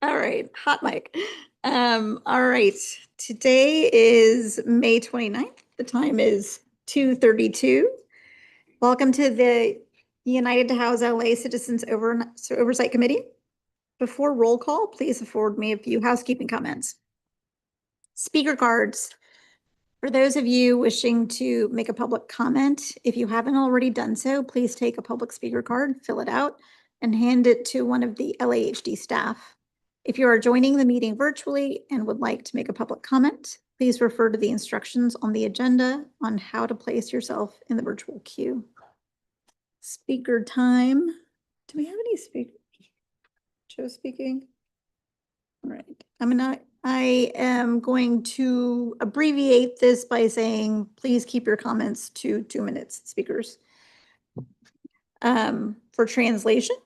All right, hot mic. All right, today is May 29th. The time is 2:32. Welcome to the United to House LA Citizens Oversight Committee. Before roll call, please afford me a few housekeeping comments. Speaker cards. For those of you wishing to make a public comment, if you haven't already done so, please take a public speaker card, fill it out, and hand it to one of the LAHD staff. If you are joining the meeting virtually and would like to make a public comment, please refer to the instructions on the agenda on how to place yourself in the virtual queue. Speaker time. Do we have any speakers? Joe speaking? All right. I am going to abbreviate this by saying, please keep your comments to 2 minutes, speakers. For translation,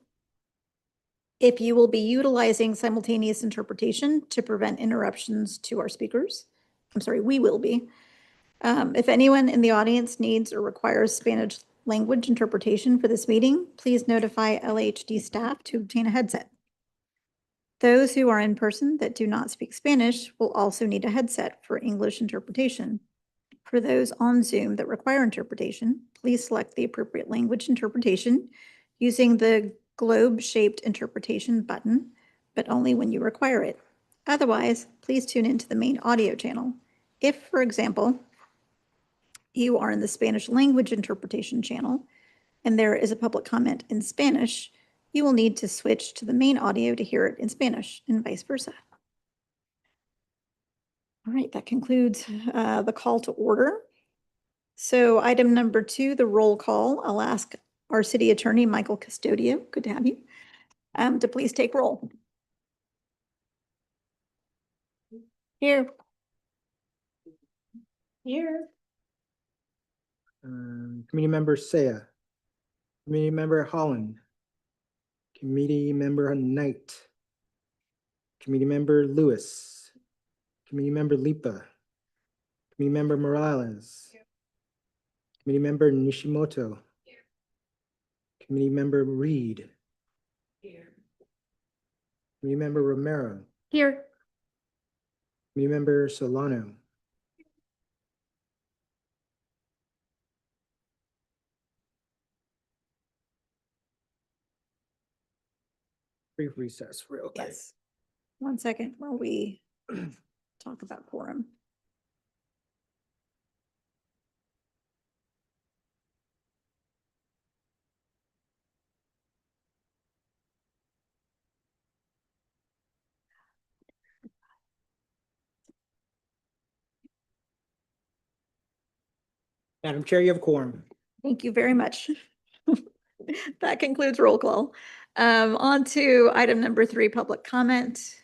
if you will be utilizing simultaneous interpretation to prevent interruptions to our speakers, I'm sorry, we will be. If anyone in the audience needs or requires Spanish language interpretation for this meeting, please notify LHD staff to obtain a headset. Those who are in person that do not speak Spanish will also need a headset for English interpretation. For those on Zoom that require interpretation, please select the appropriate language interpretation using the globe-shaped interpretation button, but only when you require it. Otherwise, please tune into the main audio channel. If, for example, you are in the Spanish language interpretation channel and there is a public comment in Spanish, you will need to switch to the main audio to hear it in Spanish and vice versa. All right, that concludes the call to order. So item number 2, the roll call. I'll ask our city attorney, Michael Custodio, good to have you, to please take roll. Here. Here. Committee member Saya, committee member Holland, committee member Knight, committee member Lewis, committee member Lipa, committee member Morales, committee member Nishimoto, committee member Reed, committee member Romero, Here. committee member Solano. Brief recess real quick. Yes. 1 second while we talk about quorum. Madam Chair, you have quorum. Thank you very much. That concludes roll call. On to item number 3, public comment.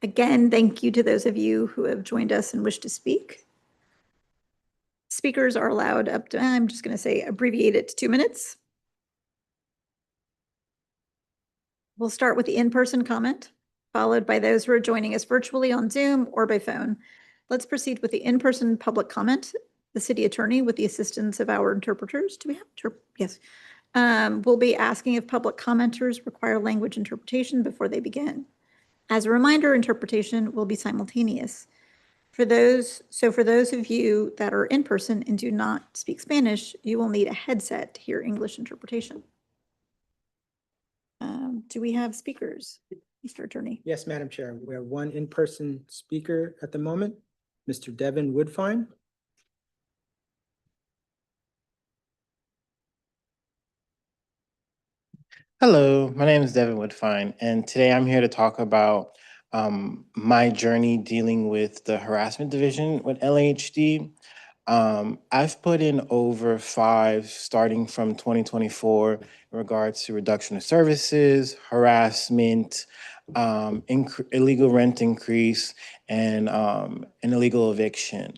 Again, thank you to those of you who have joined us and wish to speak. Speakers are allowed up to, I'm just going to say abbreviate it to 2 minutes. We'll start with the in-person comment, followed by those who are joining us virtually on Zoom or by phone. Let's proceed with the in-person public comment. The city attorney, with the assistance of our interpreters, do we have, yes, we'll be asking if public commenters require language interpretation before they begin. As a reminder, interpretation will be simultaneous. For those of you that are in person and do not speak Spanish, you will need a headset to hear English interpretation. Do we have speakers, Mr. Attorney? Yes, Madam Chair. We have one in-person speaker at the moment, Mr. Devin Woodfine. Hello, my name is Devin Woodfine, and today I'm here to talk about my journey dealing with the harassment division with LAHD. I've put in over 5 starting from 2024 in regards to reduction of services, harassment, illegal rent increase, and an illegal eviction.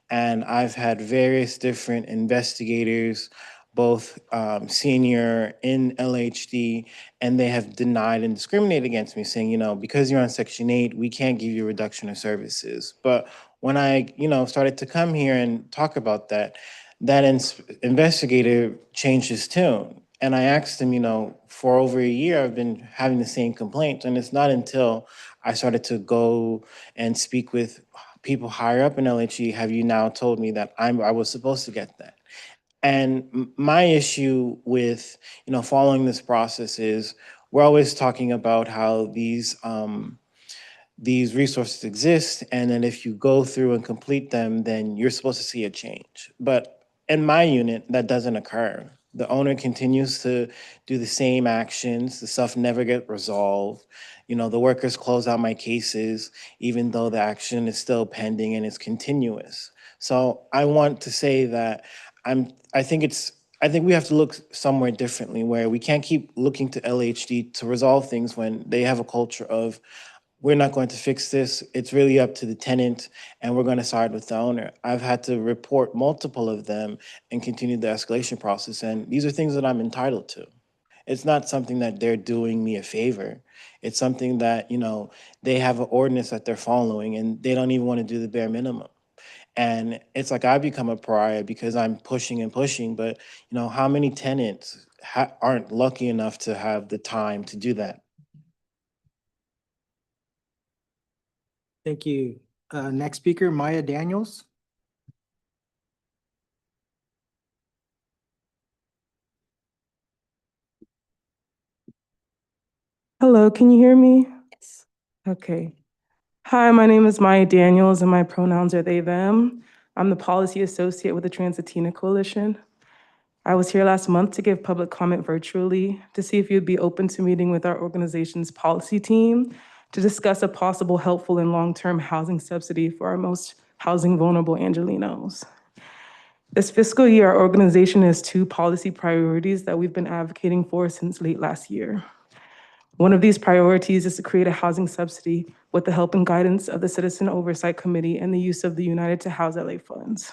And I've had various different investigators, both senior in LHD, and they have denied and discriminated against me, saying, you know, because you're on Section 8, we can't give you a reduction of services. But when I, started to come here and talk about that, investigator changed his tune. And I asked him, for over a year, I've been having the same complaints. And it's not until I started to go and speak with people higher up in LHE have you now told me that I was supposed to get that. And my issue with, following this process is we're always talking about how these resources exist, and then if you go through and complete them, then you're supposed to see a change. But in my unit, that doesn't occur. The owner continues to do the same actions. The stuff never get resolved. The workers close out my cases, even though the action is still pending and it's continuous. So I want to say that I think we have to look somewhere differently, where we can't keep looking to LHD to resolve things when they have a culture of, we're not going to fix this. It's really up to the tenant, and we're going to side with the owner. I've had to report multiple of them and continue the escalation process, and these are things that I'm entitled to. It's not something that they're doing me a favor. It's something that, they have an ordinance that they're following, and they don't even want to do the bare minimum. And it's like I become a pariah because I'm pushing and pushing, but, how many tenants aren't lucky enough to have the time to do that? Thank you. Next speaker, Maya Daniels. Hello, can you hear me? Yes. Okay. Hi, my name is Maya Daniels and my pronouns are they, them. I'm the policy associate with the Transitina Coalition. I was here last month to give public comment virtually to see if you'd be open to meeting with our organization's policy team to discuss a possible helpful and long-term housing subsidy for our most housing vulnerable Angelenos. This fiscal year, our organization has 2 policy priorities that we've been advocating for since late last year. One of these priorities is to create a housing subsidy with the help and guidance of the Citizen Oversight Committee and the use of the United to House LA funds.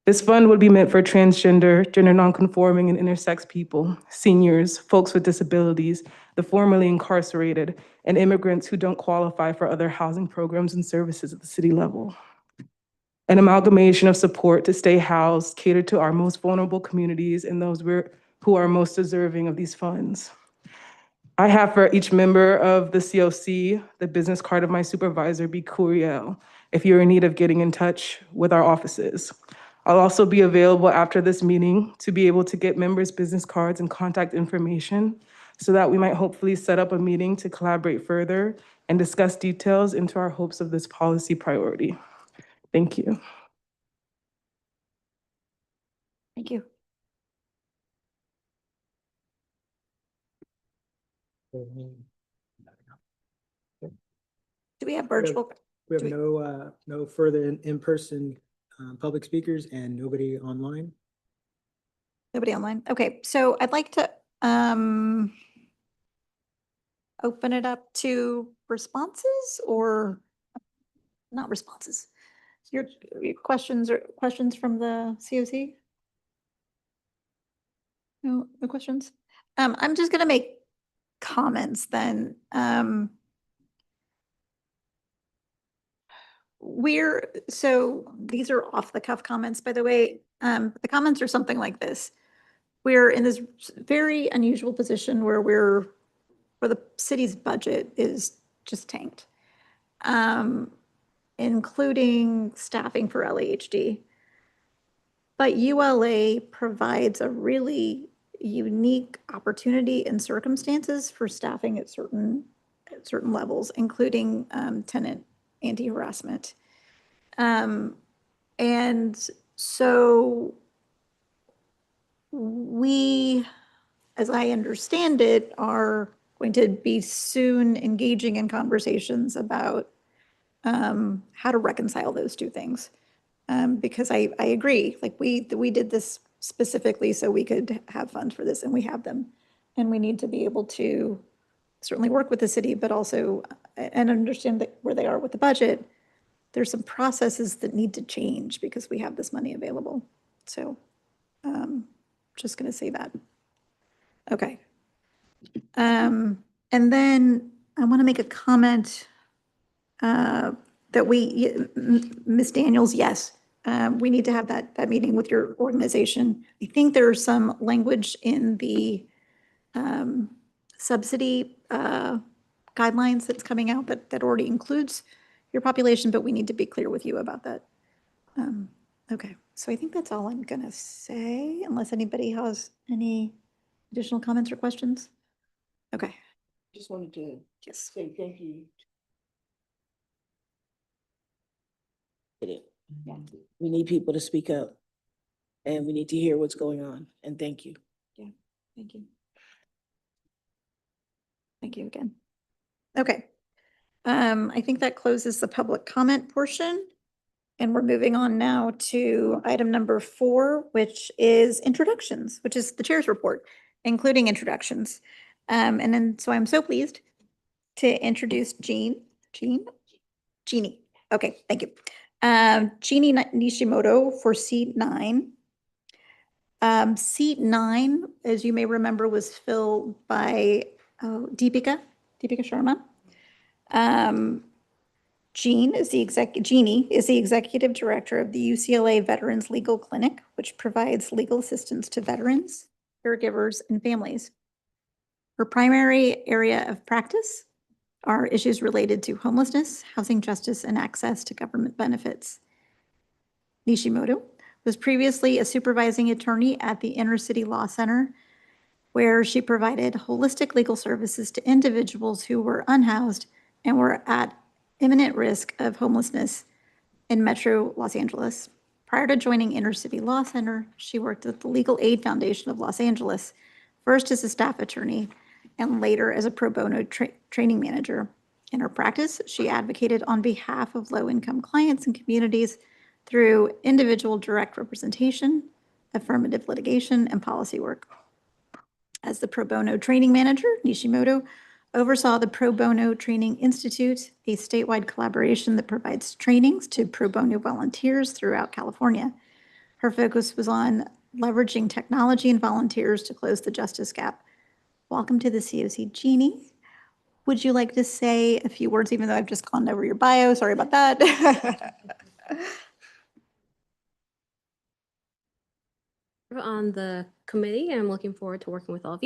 This fund would be meant for transgender, gender nonconforming, and intersex people, seniors, folks with disabilities, the formerly incarcerated, and immigrants who don't qualify for other housing programs and services at the city level. An amalgamation of support to stay housed, cater to our most vulnerable communities and those who are most deserving of these funds. I have for each member of the COC the business card of my supervisor, B. Curiel, if you're in need of getting in touch with our offices. I'll also be available after this meeting to be able to get members' business cards and contact information so that we might hopefully set up a meeting to collaborate further and discuss details into our hopes of this policy priority. Thank you. Thank you. Do we have virtual? We have no further in-person public speakers and nobody online. Nobody online? Okay, so I'd like to open it up to responses or not responses. Your questions or questions from the COC? No questions? I'm just gonna make comments then. So these are off the cuff comments, by the way. The comments are something like this. We're in this very unusual position where where the city's budget is just tanked, including staffing for LAHD. But ULA provides a really unique opportunity and circumstances for staffing at certain levels, including tenant anti-harassment. And so we, as I understand it, are going to be soon engaging in conversations about how to reconcile those two things. Because I agree, like we did this specifically so we could have funds for this, and we have them. And we need to be able to certainly work with the city, but also, and understand that where they are with the budget, there's some processes that need to change because we have this money available. So just going to say that. Okay. And then I want to make a comment that Ms. Daniels, yes, we need to have that meeting with your organization. I think there's some language in the subsidy guidelines that's coming out that already includes your population, but we need to be clear with you about that. Okay, so I think that's all I'm gonna say, unless anybody has any additional comments or questions. Okay, Just wanted to yes. say thank you. Yeah. We need people to speak up and we need to hear what's going on, and thank you. Thank you. Thank you again. Okay. I think that closes the public comment portion. And we're moving on now to item number 4, which is introductions, which is the chair's report, including introductions. And then, so I'm so pleased to introduce Jeannie. Okay, thank you. Jeannie Nishimoto for seat 9. Seat 9, as you may remember, was filled by Deepika Sharma. Jeannie is the executive director of the UCLA Veterans Legal Clinic, which provides legal assistance to veterans, caregivers, and families. Her primary area of practice are issues related to homelessness, housing justice, and access to government benefits. Nishimoto was previously a supervising attorney at the Inner City Law Center, where she provided holistic legal services to individuals who were unhoused and were at imminent risk of homelessness in Metro Los Angeles. Prior to joining Inner City Law Center, she worked at the Legal Aid Foundation of Los Angeles, first as a staff attorney and later as a pro bono training manager. In her practice, she advocated on behalf of low-income clients and communities through individual direct representation, affirmative litigation, and policy work. As the pro bono training manager, Nishimoto oversaw the Pro Bono Training Institute, a statewide collaboration that provides trainings to pro bono volunteers throughout California. Her focus was on leveraging technology and volunteers to close the justice gap. Welcome to the COC, Jeannie. Would you like to say a few words, even though I've just gone over your bio? Sorry about that. On the committee, and I'm looking forward to working with all of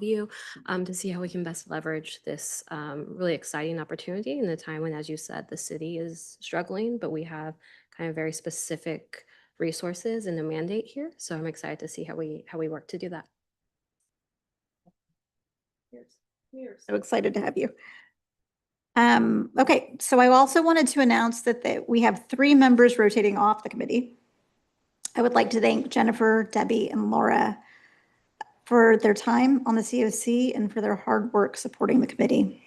you to see how we can best leverage this really exciting opportunity in a time when, as you said, the city is struggling, but we have kind of very specific resources and a mandate here. So I'm excited to see how we work to do that. We're so excited to have you. Okay, so I also wanted to announce that we have 3 members rotating off the committee. I would like to thank Jennifer, Debbie, and Laura for their time on the COC and for their hard work supporting the committee.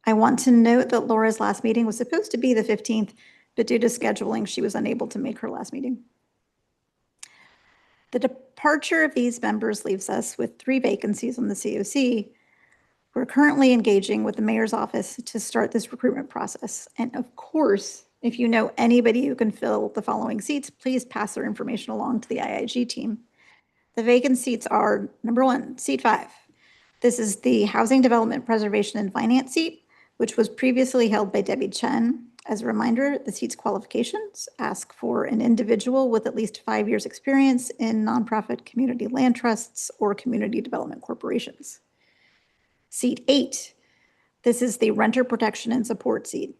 I want to note that Laura's last meeting was supposed to be the 15th, but due to scheduling, she was unable to make her last meeting. The departure of these members leaves us with 3 vacancies on the COC. We're currently engaging with the mayor's office to start this recruitment process. And of course, if you know anybody who can fill the following seats, please pass their information along to the IIG team. The vacant seats are, number 1, seat 5. This is the Housing Development Preservation and Finance seat, which was previously held by Debbie Chen. As a reminder, the seat's qualifications ask for an individual with at least 5 years' experience in nonprofit community land trusts or community development corporations. Seat 8, this is the Renter Protection and Support seat,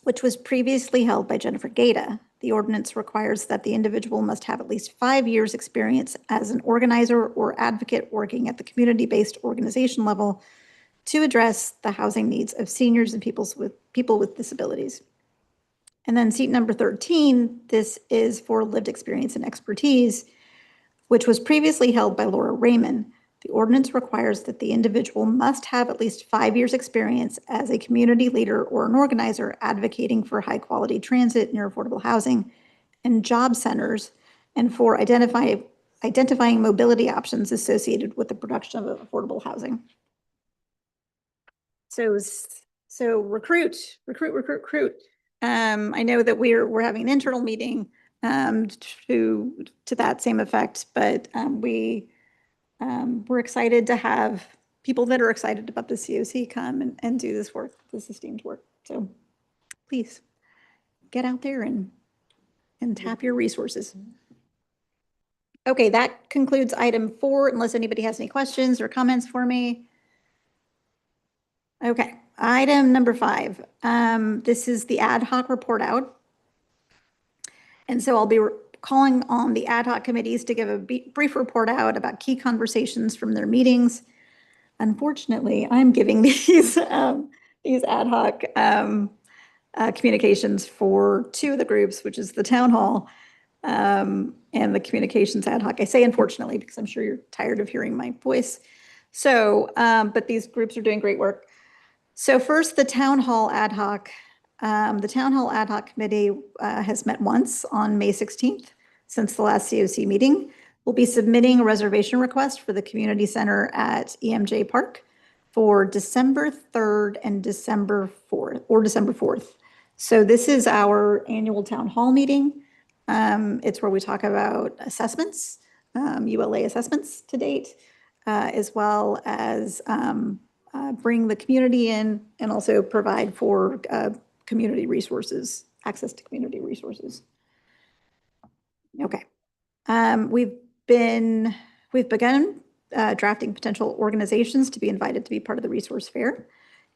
which was previously held by Jennifer Gaeta. The ordinance requires that the individual must have at least 5 years' experience as an organizer or advocate working at the community-based organization level to address the housing needs of seniors and people with disabilities. And then seat number 13, this is for lived experience and expertise, which was previously held by Laura Raymond. The ordinance requires that the individual must have at least 5 years' experience as a community leader or an organizer advocating for high-quality transit, near affordable housing, and job centers, and for identifying mobility options associated with the production of affordable housing. So recruit. I know that we're having an internal meeting to that same effect, but we're excited to have people that are excited about the COC come and do this esteemed work. So please get out there and and tap your resources. Okay, that concludes item 4, unless anybody has any questions or comments for me. Okay, item number 5. This is the ad hoc report out. And so I'll be calling on the ad hoc committees to give a brief report out about key conversations from their meetings. Unfortunately, I'm giving these ad hoc communications for 2 of the groups, which is the town hall and the communications ad hoc. I say unfortunately because I'm sure you're tired of hearing my voice. So, but these groups are doing great work. So first, the town hall ad hoc. The town hall ad hoc committee has met once on May 16th since the last COC meeting. We'll be submitting a reservation request for the community center at EMJ Park for December 3rd and December 4th, or December 4th. So this is our annual town hall meeting. It's where we talk about assessments, ULA assessments to date, as well as bring the community in and also provide for community resources, access to community resources. Okay. We've begun drafting potential organizations to be invited to be part of the resource fair.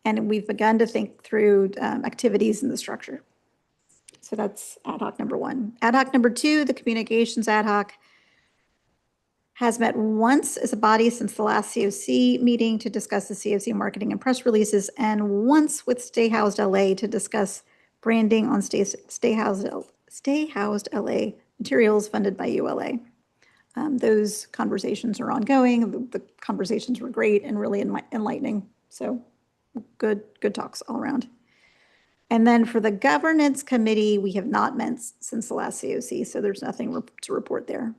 And we've begun to think through activities in the structure. So that's ad hoc number 1. Ad hoc number 2, the communications ad hoc, has met once as a body since the last COC meeting to discuss the COC marketing and press releases, and once with Stay Housed LA to discuss branding on Stay Housed LA materials funded by ULA. Those conversations are ongoing. The conversations were great and really enlightening. So good talks all around. And then for the governance committee, we have not met since the last COC, so there's nothing to report there.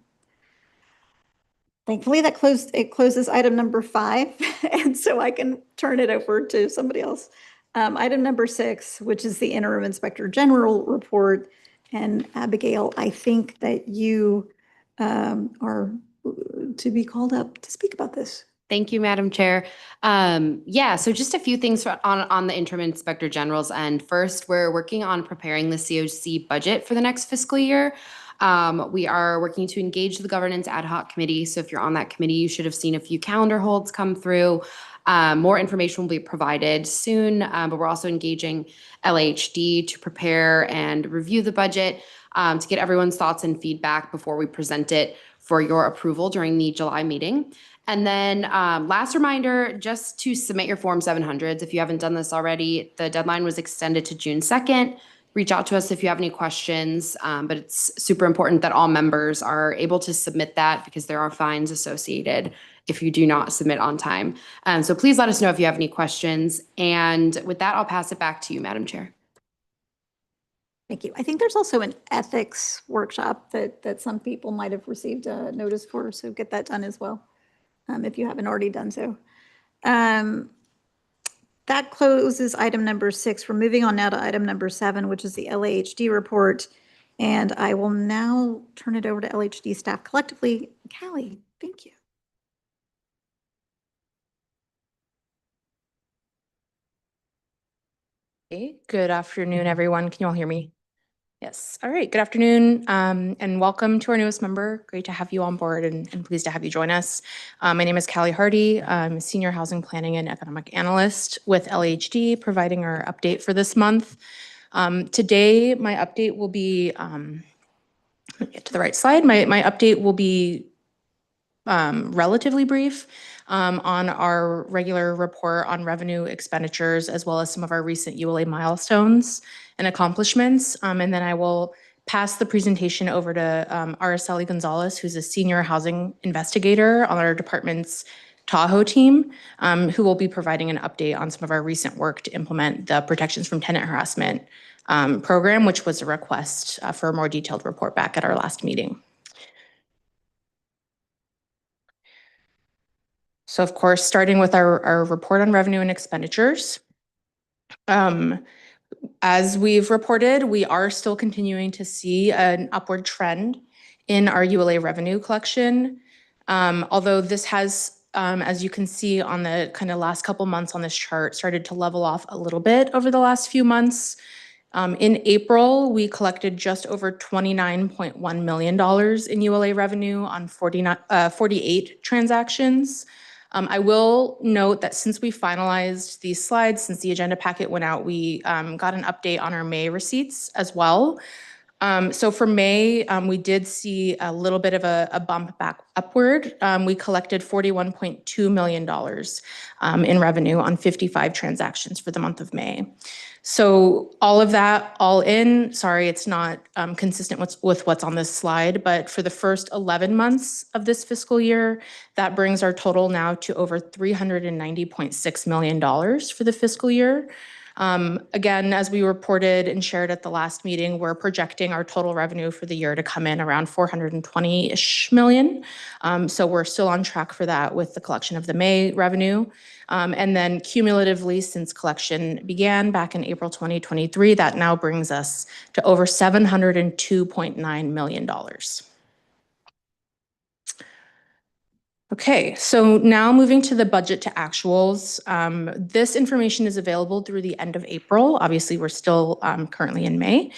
Thankfully, it closes item number 5, and so I can turn it over to somebody else. Item number 6, which is the Interim Inspector General report. And Abigail, I think that you are to be called up to speak about this. Thank you, Madam Chair. Yeah, so just a few things on the Interim Inspector General's end. First, we're working on preparing the COC budget for the next fiscal year. We are working to engage the Governance Ad Hoc Committee. So if you're on that committee, you should have seen a few calendar holds come through. More information will be provided soon, but we're also engaging LAHD to prepare and review the budget to get everyone's thoughts and feedback before we present it for your approval during the July meeting. And then last reminder, just to submit your Form 700s. If you haven't done this already, the deadline was extended to June 2nd. Reach out to us if you have any questions, but it's super important that all members are able to submit that because there are fines associated if you do not submit on time. So please let us know if you have any questions. And with that, I'll pass it back to you, Madam Chair. Thank you. I think there's also an ethics workshop that some people might have received a notice for, so get that done as well, if you haven't already done so. That closes item number 6. We're moving on now to item number 7, which is the LAHD report. And I will now turn it over to LAHD staff collectively. Callie, thank you. Hey, good afternoon, everyone. Can you all hear me? Yes. All right. Good afternoon, and welcome to our newest member. Great to have you on board and pleased to have you join us. My name is Callie Hardy. I'm a Senior Housing Planning and Economic Analyst with LAHD, providing our update for this month. Today, my update will be, let me get to the right slide. My update will be relatively brief on our regular report on revenue expenditures, as well as some of our recent ULA milestones and accomplishments. And then I will pass the presentation over to Araceli Gonzalez, who's a senior housing investigator on our department's Tahoe team, who will be providing an update on some of our recent work to implement the Protections from Tenant Harassment program, which was a request for a more detailed report back at our last meeting. So of course, starting with our report on revenue and expenditures. As we've reported, we are still continuing to see an upward trend in our ULA revenue collection. Although this has, as you can see on the kind of last couple months on this chart, started to level off a little bit over the last few months. In April, we collected just over $29.1 million in ULA revenue on 48 transactions. I will note that since we finalized these slides, since the agenda packet went out, we got an update on our May receipts as well. So for May, we did see a little bit of a bump back upward. We collected $41.2 million in revenue on 55 transactions for the month of May. So all of that, all in, sorry, it's not consistent with what's on this slide, but for the first 11 months of this fiscal year, that brings our total now to over $390.6 million for the fiscal year. Again, as we reported and shared at the last meeting, we're projecting our total revenue for the year to come in around 420-ish million. So we're still on track for that with the collection of the May revenue. And then cumulatively, since collection began back in April 2023, that now brings us to over $702.9 million. Okay, so now moving to the budget to actuals. This information is available through the end of April. Obviously, we're still currently in May.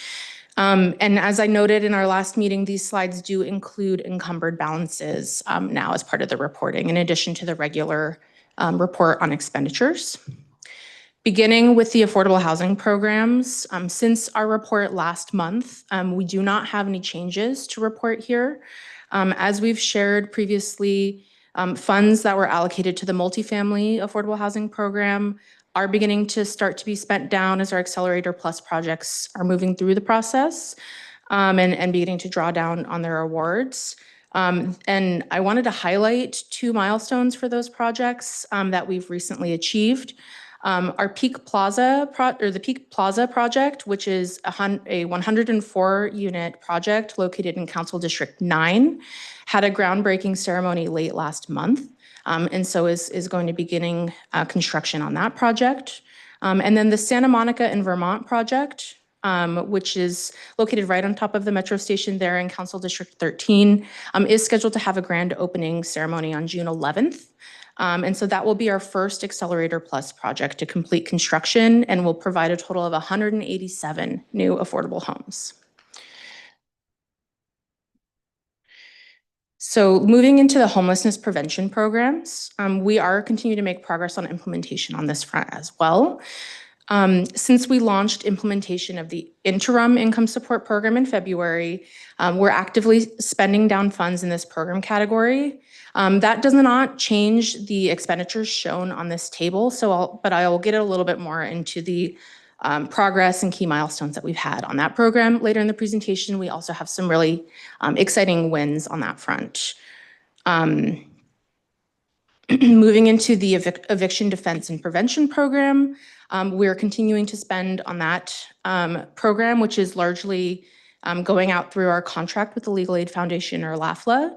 And as I noted in our last meeting, these slides do include encumbered balances now as part of the reporting, in addition to the regular report on expenditures. Beginning with the affordable housing programs, since our report last month, we do not have any changes to report here. As we've shared previously, funds that were allocated to the multifamily affordable housing program are beginning to start to be spent down as our Accelerator Plus projects are moving through the process and beginning to draw down on their awards. And I wanted to highlight 2 milestones for those projects that we've recently achieved. Our Peak Plaza the Peak Plaza project, which is a 104-unit project located in Council District 9, had a groundbreaking ceremony late last month, and so is going to be beginning construction on that project. And then the Santa Monica and Vermont project, which is located right on top of the metro station there in Council District 13, is scheduled to have a grand opening ceremony on June 11th. And so that will be our first Accelerator Plus project to complete construction and will provide a total of 187 new affordable homes. So moving into the homelessness prevention programs, we are continuing to make progress on implementation on this front as well. Since we launched implementation of the Interim Income Support Program in February, we're actively spending down funds in this program category. That does not change the expenditures shown on this table, but I will get a little bit more into the progress and key milestones that we've had on that program later in the presentation. We also have some really exciting wins on that front. Moving into the eviction defense and prevention program, we're continuing to spend on that program, which is largely going out through our contract with the Legal Aid Foundation, or LAFLA.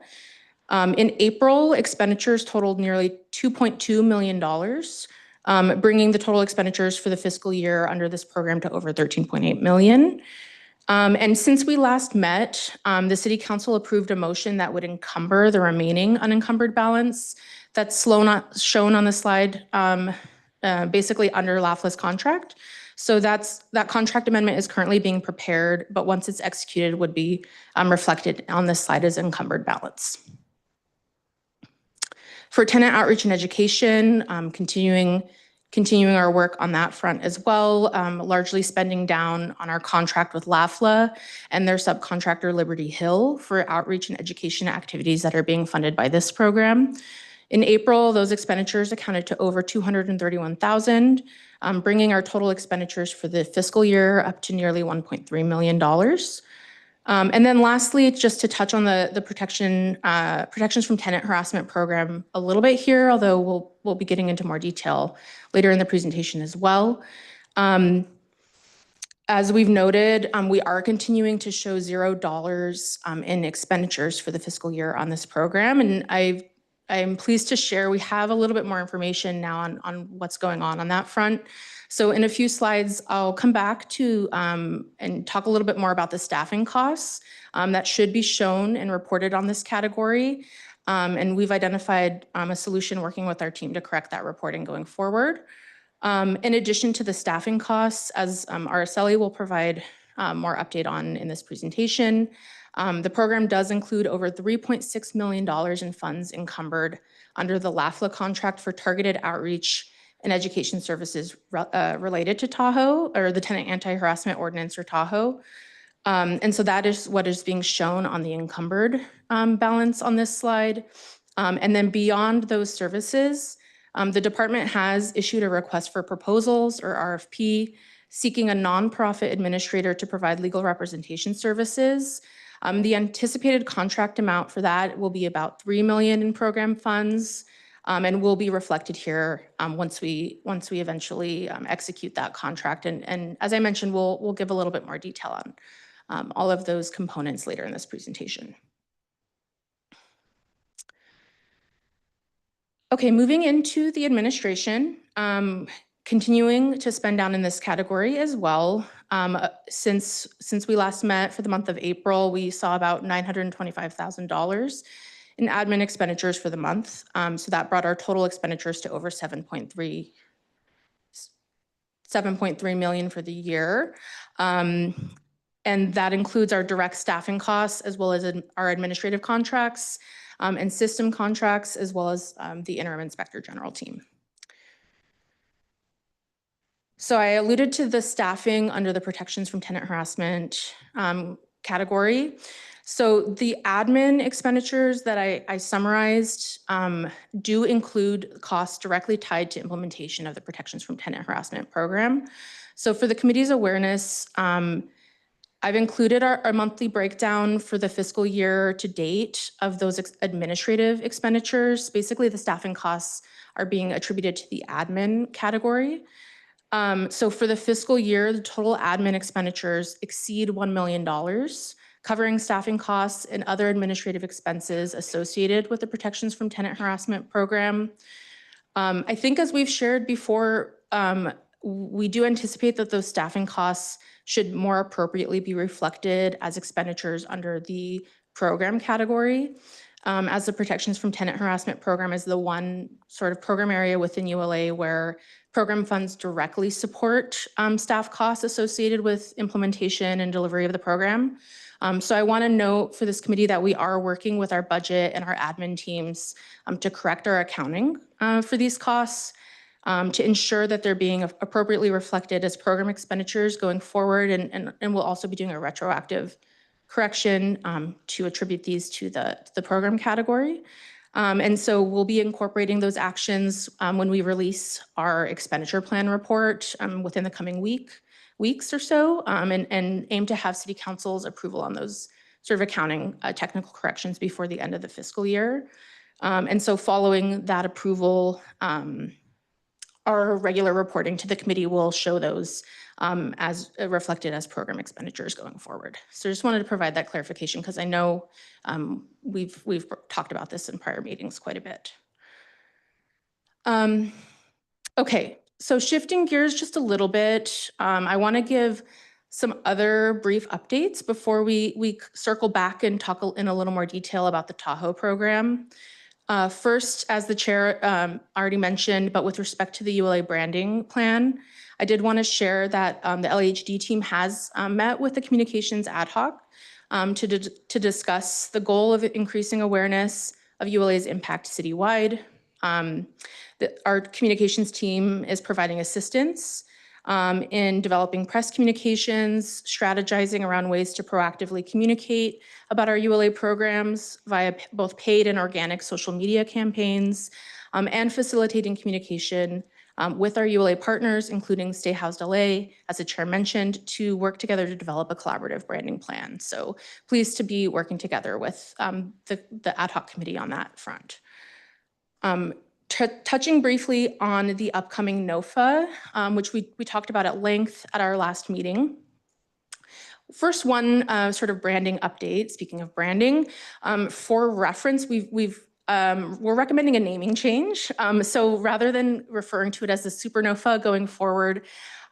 In April, expenditures totaled nearly $2.2 million, bringing the total expenditures for the fiscal year under this program to over $13.8 million. And since we last met, the City Council approved a motion that would encumber the remaining unencumbered balance that's shown on the slide, basically under LAFLA's contract. So that contract amendment is currently being prepared, but once it's executed, would be reflected on this slide as encumbered balance. For tenant outreach and education, continuing our work on that front as well, largely spending down on our contract with LAFLA and their subcontractor Liberty Hill for outreach and education activities that are being funded by this program. In April, those expenditures accounted to over $231,000, bringing our total expenditures for the fiscal year up to nearly $1.3 million. And then lastly, just to touch on the protections from tenant harassment program a little bit here, although we'll be getting into more detail later in the presentation as well. As we've noted, we are continuing to show $0 in expenditures for the fiscal year on this program, and I'm pleased to share we have a little bit more information now on what's going on that front. So in a few slides, I'll come back to and talk a little bit more about the staffing costs that should be shown and reported on this category. And we've identified a solution working with our team to correct that reporting going forward. In addition to the staffing costs, as Araceli will provide more update on in this presentation, the program does include over $3.6 million in funds encumbered under the LAFLA contract for targeted outreach and education services related to Tahoe, or the Tenant Anti-Harassment Ordinance, or Tahoe. And so that is what is being shown on the encumbered balance on this slide. And then beyond those services, the department has issued a request for proposals, or RFP, seeking a nonprofit administrator to provide legal representation services. The anticipated contract amount for that will be about $3 million in program funds, and will be reflected here once we eventually execute that contract. And as I mentioned, we'll give a little bit more detail on all of those components later in this presentation. Okay, moving into the administration, continuing to spend down in this category as well. Since we last met for the month of April, we saw about $925,000 in admin expenditures for the month. So that brought our total expenditures to over $7.3 million for the year. And that includes our direct staffing costs, as well as our administrative contracts and system contracts, as well as the interim inspector general team. So I alluded to the staffing under the protections from tenant harassment category. So the admin expenditures that I summarized do include costs directly tied to implementation of the protections from tenant harassment program. So for the committee's awareness, I've included our monthly breakdown for the fiscal year to date of those administrative expenditures. Basically, the staffing costs are being attributed to the admin category. So for the fiscal year, the total admin expenditures exceed $1 million, covering staffing costs and other administrative expenses associated with the protections from tenant harassment program. I think, as we've shared before, we do anticipate that those staffing costs should more appropriately be reflected as expenditures under the program category, as the protections from tenant harassment program is the one sort of program area within ULA where program funds directly support staff costs associated with implementation and delivery of the program. So I want to note for this committee that we are working with our budget and our admin teams to correct our accounting for these costs, to ensure that they're being appropriately reflected as program expenditures going forward, and we'll also be doing a retroactive correction to attribute these to the program category. And so we'll be incorporating those actions when we release our expenditure plan report within the coming weeks or so, and aim to have City Council's approval on those sort of accounting technical corrections before the end of the fiscal year. And so following that approval, our regular reporting to the committee will show those as reflected as program expenditures going forward. So I just wanted to provide that clarification because I know we've talked about this in prior meetings quite a bit. Okay, so shifting gears just a little bit, I want to give some other brief updates before we circle back and talk in a little more detail about the Tahoe program. First, as the chair already mentioned, but with respect to the ULA branding plan, I did want to share that the LAHD team has met with the communications ad hoc to discuss the goal of increasing awareness of ULA's impact citywide. Our communications team is providing assistance in developing press communications, strategizing around ways to proactively communicate about our ULA programs via both paid and organic social media campaigns, and facilitating communication with our ULA partners, including Stay Housed LA, as the chair mentioned, to work together to develop a collaborative branding plan. So pleased to be working together with the ad hoc committee on that front. Touching briefly on the upcoming NOFA, which we talked about at length at our last meeting. First one sort of branding update, speaking of branding, for reference, we've we're recommending a naming change. So rather than referring to it as the Supernova going forward,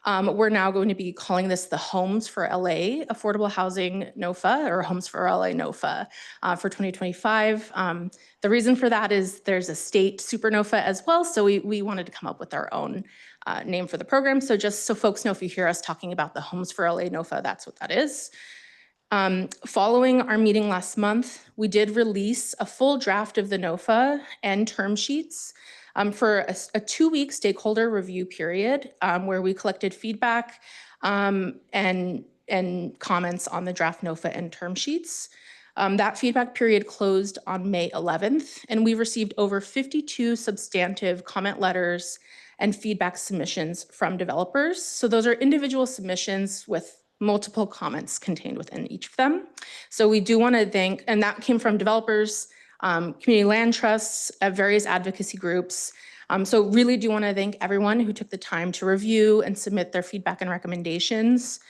we're now going to be calling this the Homes for LA Affordable Housing NOFA, or Homes for LA NOFA for 2025. The reason for that is there's a state Supernova as well, so we wanted to come up with our own name for the program. So just so folks know, if you hear us talking about the Homes for LA NOFA, that's what that is. Following our meeting last month, we did release a full draft of the NOFA and term sheets for a 2-week stakeholder review period where we collected feedback and comments on the draft NOFA and term sheets. That feedback period closed on May 11th, and we received over 52 substantive comment letters and feedback submissions from developers. So those are individual submissions with multiple comments contained within each of them. So we do want to thank, and that came from developers, community land trusts, various advocacy groups. So really do want to thank everyone who took the time to review and submit their feedback and recommendations.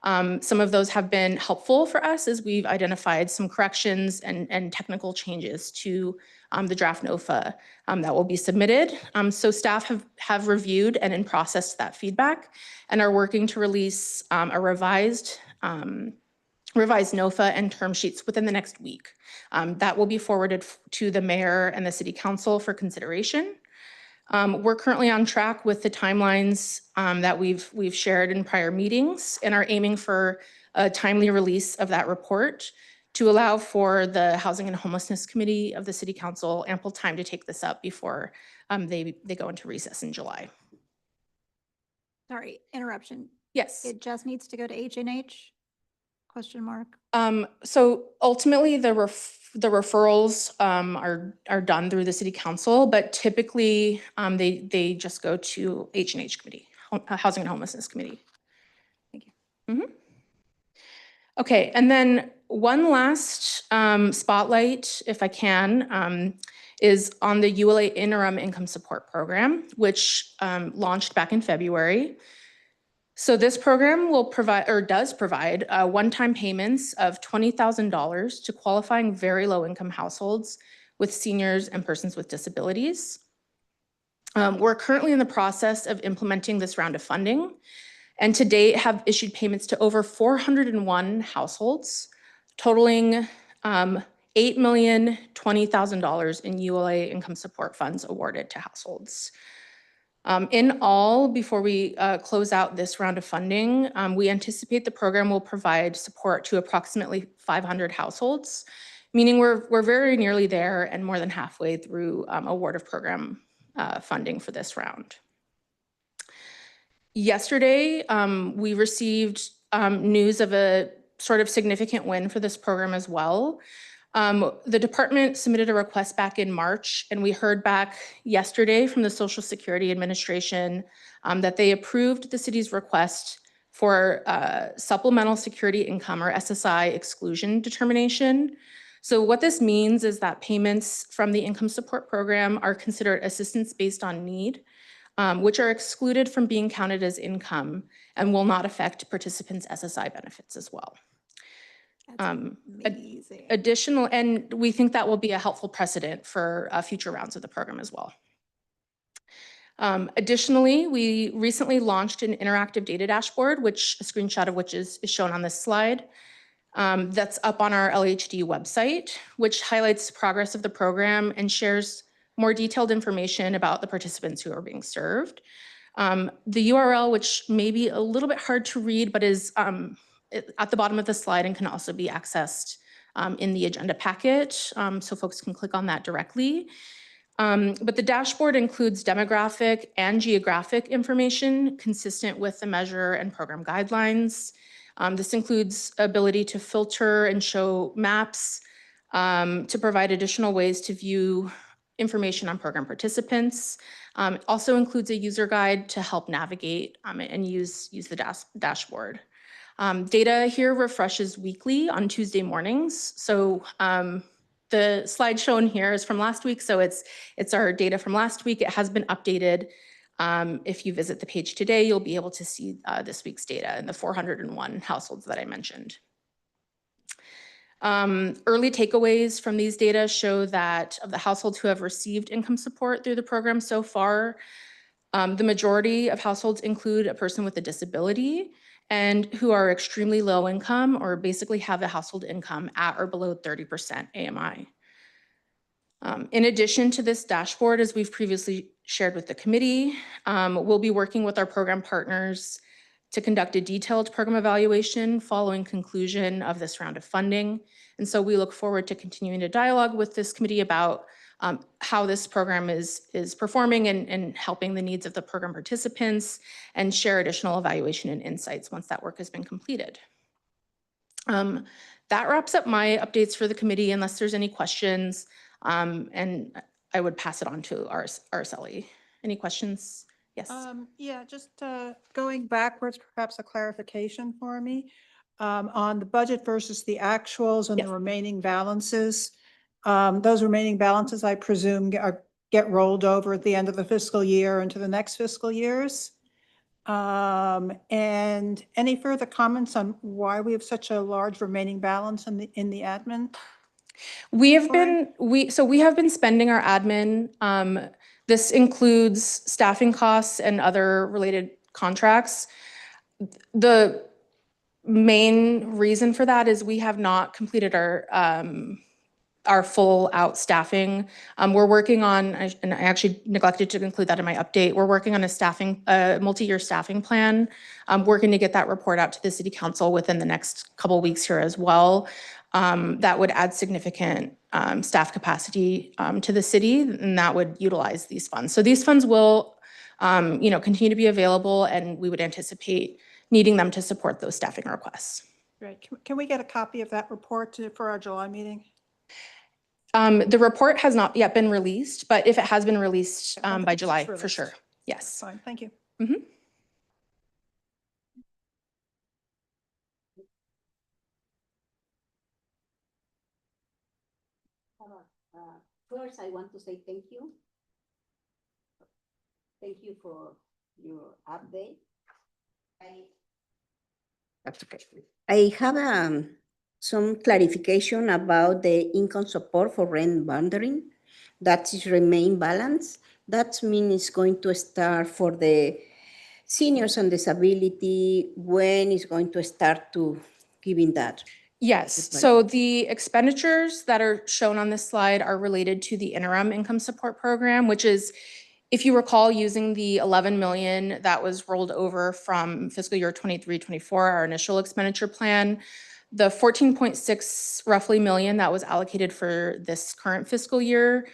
Some of those have been helpful for us as we've identified some corrections and technical changes to the draft NOFA that will be submitted. So staff have reviewed and in processed that feedback and are working to release a revised NOFA and term sheets within the next week. That will be forwarded to the mayor and the city council for consideration. We're currently on track with the timelines that we've shared in prior meetings and are aiming for a timely release of that report to allow for the Housing and Homelessness Committee of the City Council ample time to take this up before they go into recess in July. Sorry, interruption. Yes. It just needs to go to H&H? Question mark. So ultimately, the referrals are done through the City Council, but typically they just go to H&H Committee, Housing and Homelessness Committee. Thank you. Mm-hmm. Okay, and then one last spotlight, if I can, is on the ULA Interim Income Support Program, which launched back in February. So this program will provide, or does provide, one-time payments of $20,000 to qualifying very low-income households with seniors and persons with disabilities. We're currently in the process of implementing this round of funding, and to date have issued payments to over 401 households, totaling $8,020,000 in ULA income support funds awarded to households. In all, before we close out this round of funding, we anticipate the program will provide support to approximately 500 households, meaning we're very nearly there and more than halfway through award of program funding for this round. Yesterday, we received news of a sort of significant win for this program as well. The department submitted a request back in March, and we heard back yesterday from the Social Security Administration that they approved the city's request for supplemental security income, or SSI, exclusion determination. So what this means is that payments from the income support program are considered assistance based on need, which are excluded from being counted as income and will not affect participants' SSI benefits as well. That's amazing. Additional, and we think that will be a helpful precedent for future rounds of the program as well. Additionally, we recently launched an interactive data dashboard, which a screenshot of which is shown on this slide. That's up on our LHD website, which highlights progress of the program and shares more detailed information about the participants who are being served. The URL, which may be a little bit hard to read, but is at the bottom of the slide and can also be accessed in the agenda packet, so folks can click on that directly. But the dashboard includes demographic and geographic information consistent with the measure and program guidelines. This includes ability to filter and show maps, to provide additional ways to view information on program participants. It also includes a user guide to help navigate and use the dashboard. Data here refreshes weekly on Tuesday mornings. So the slide shown here is from last week. So it's our data from last week. It has been updated. If you visit the page today, you'll be able to see this week's data and the 401 households that I mentioned. Early takeaways from these data show that of the households who have received income support through the program so far, the majority of households include a person with a disability and who are extremely low income or basically have a household income at or below 30% AMI. In addition to this dashboard, as we've previously shared with the committee, we'll be working with our program partners to conduct a detailed program evaluation following conclusion of this round of funding. And so we look forward to continuing to dialogue with this committee about how this program is performing and helping the needs of the program participants and share additional evaluation and insights once that work has been completed. That wraps up my updates for the committee unless there's any questions. And I would pass it on to Araceli. Any questions? Yes. Yeah, just going backwards, perhaps a clarification for me on the budget versus the actuals and Yes. the remaining balances. Those remaining balances, I presume, get rolled over at the end of the fiscal year into the next fiscal years. And any further comments on why we have such a large remaining balance in the admin? We have Sorry? we have been spending our admin. This includes staffing costs and other related contracts. The main reason for that is we have not completed our full out staffing. We're working on, and I actually neglected to include that in my update. We're working on a multi-year staffing plan. I'm working to get that report out to the city council within the next couple of weeks here as well. That would add significant staff capacity to the city, and that would utilize these funds. So these funds will, continue to be available, and we would anticipate needing them to support those staffing requests. Right. Can we get a copy of that report for our July meeting? The report has not yet been released, but if it has been released by Once it's July, for released. sure. Yes. Fine, thank you. First, I want to say thank you. Thank you for your update. That's okay. I have some clarification about the income support for rent bonding. That is remain balance. That means it's going to start for the seniors on disability. When is going to start to giving that? Yes, so the expenditures that are shown on this slide are related to the interim income support program, which is, if you recall, using the 11 million that was rolled over from fiscal year 23-24, our initial expenditure plan, the 14.6 roughly million that was allocated for this current fiscal year.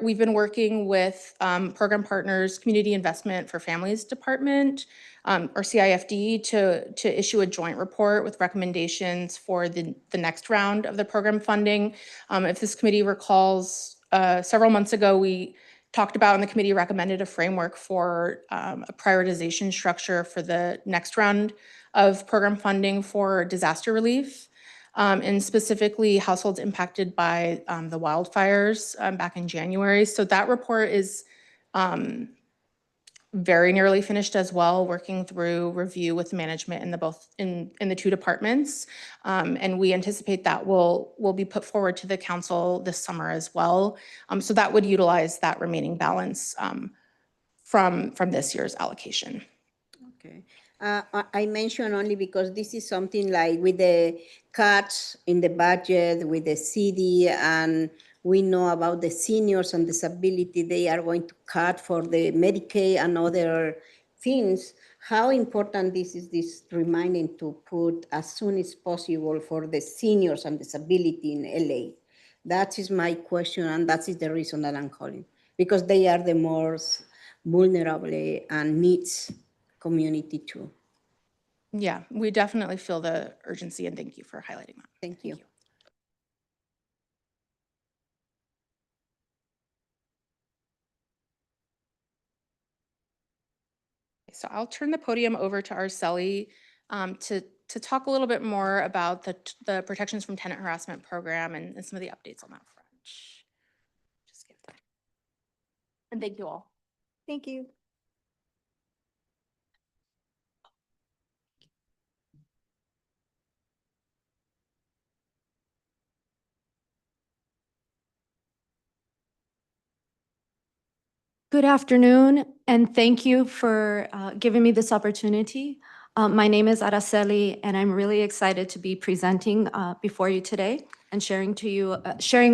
We've been working with program partners, Community Investment for Families Department, or CIFD, to issue a joint report with recommendations for the next round of the program funding. If this committee recalls, several months ago, we talked about and the committee recommended a framework for a prioritization structure for the next round of program funding for disaster relief, and specifically households impacted by the wildfires back in January. So that report is very nearly finished as well, working through review with management in the two departments. And we anticipate that will be put forward to the council this summer as well. So that would utilize that remaining balance from this year's allocation. Okay. I mention only because this is something like with the cuts in the budget with the CD, and we know about the seniors and disability, they are going to cut for the Medicaid and other things. How important this reminding to put as soon as possible for the seniors and disability in LA? That is my question, and that is the reason that I'm calling, because they are the most vulnerable and needs community too. Yeah, we definitely feel the urgency, and thank you for highlighting that. Thank you. So I'll turn the podium over to Araceli to talk a little bit more about the Protections from Tenant Harassment program and some of the updates on that front. Just give that. And thank you all. Thank you. Good afternoon, and thank you for giving me this opportunity. My name is Araceli, and I'm really excited to be presenting before you today and sharing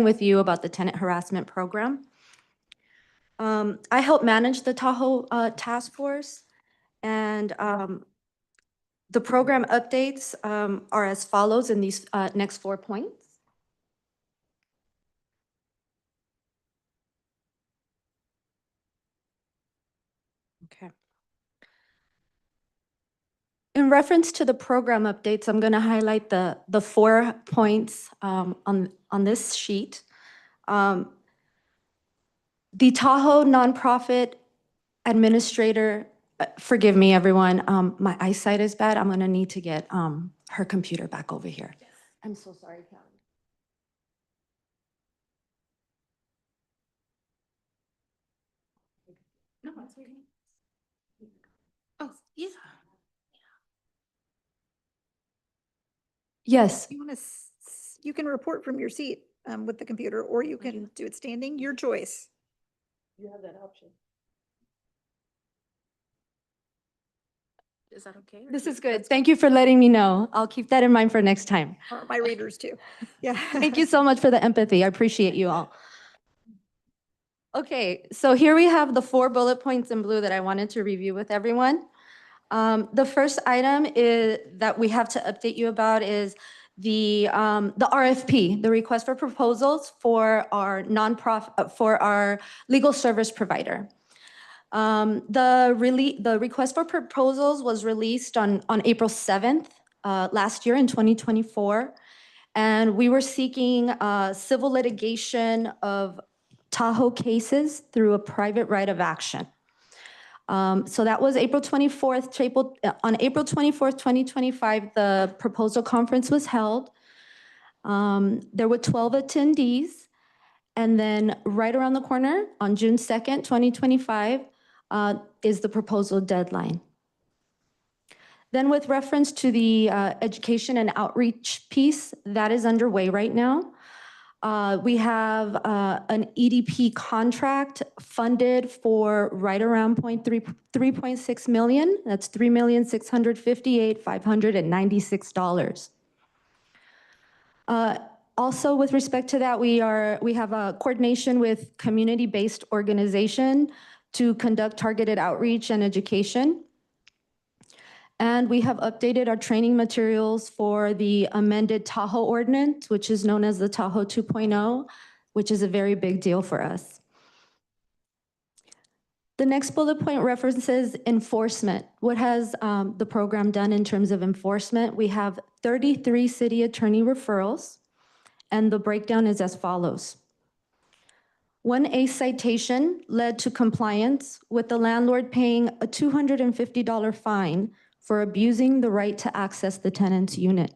with you about the tenant harassment program. I help manage the Tahoe Task Force, and the program updates are as follows in these next 4 points. Okay. In reference to the program updates, I'm going to highlight the 4 points on this sheet. The Tahoe Nonprofit Administrator, forgive me, everyone, my eyesight is bad. I'm going to need to get her computer back over here. I'm so sorry, Kelly. No, it's okay. Oh, yeah. Yes. You can report from your seat with the computer, or you can do it standing, your choice. You have that option. Is that okay? This is good. Thank you for letting me know. I'll keep that in mind for next time. Or my readers too. Yeah. Thank you so much for the empathy. I appreciate you all. Okay, so here we have the 4 bullet points in blue that I wanted to review with everyone. The first item is that we have to update you about is the RFP, the request for proposals for our nonprofit, for our legal service provider. The request for proposals was released on April 7th last year in 2024. And we were seeking civil litigation of Tahoe cases through a private right of action. So that was April 24th. On April 24th, 2025, the proposal conference was held. There were 12 attendees. And then right around the corner on June 2nd, 2025, is the proposal deadline. Then with reference to the education and outreach piece, that is underway right now. We have an EDP contract funded for right around 3.6 million. That's $3,658,596. Also, with respect to that, we have a coordination with community-based organization to conduct targeted outreach and education. And we have updated our training materials for the amended Tahoe ordinance, which is known as the Tahoe 2.0, which is a very big deal for us. The next bullet point references enforcement. What has the program done in terms of enforcement? We have 33 city attorney referrals, and the breakdown is as follows. 1A citation led to compliance with the landlord paying a $250 fine for abusing the right to access the tenant's unit.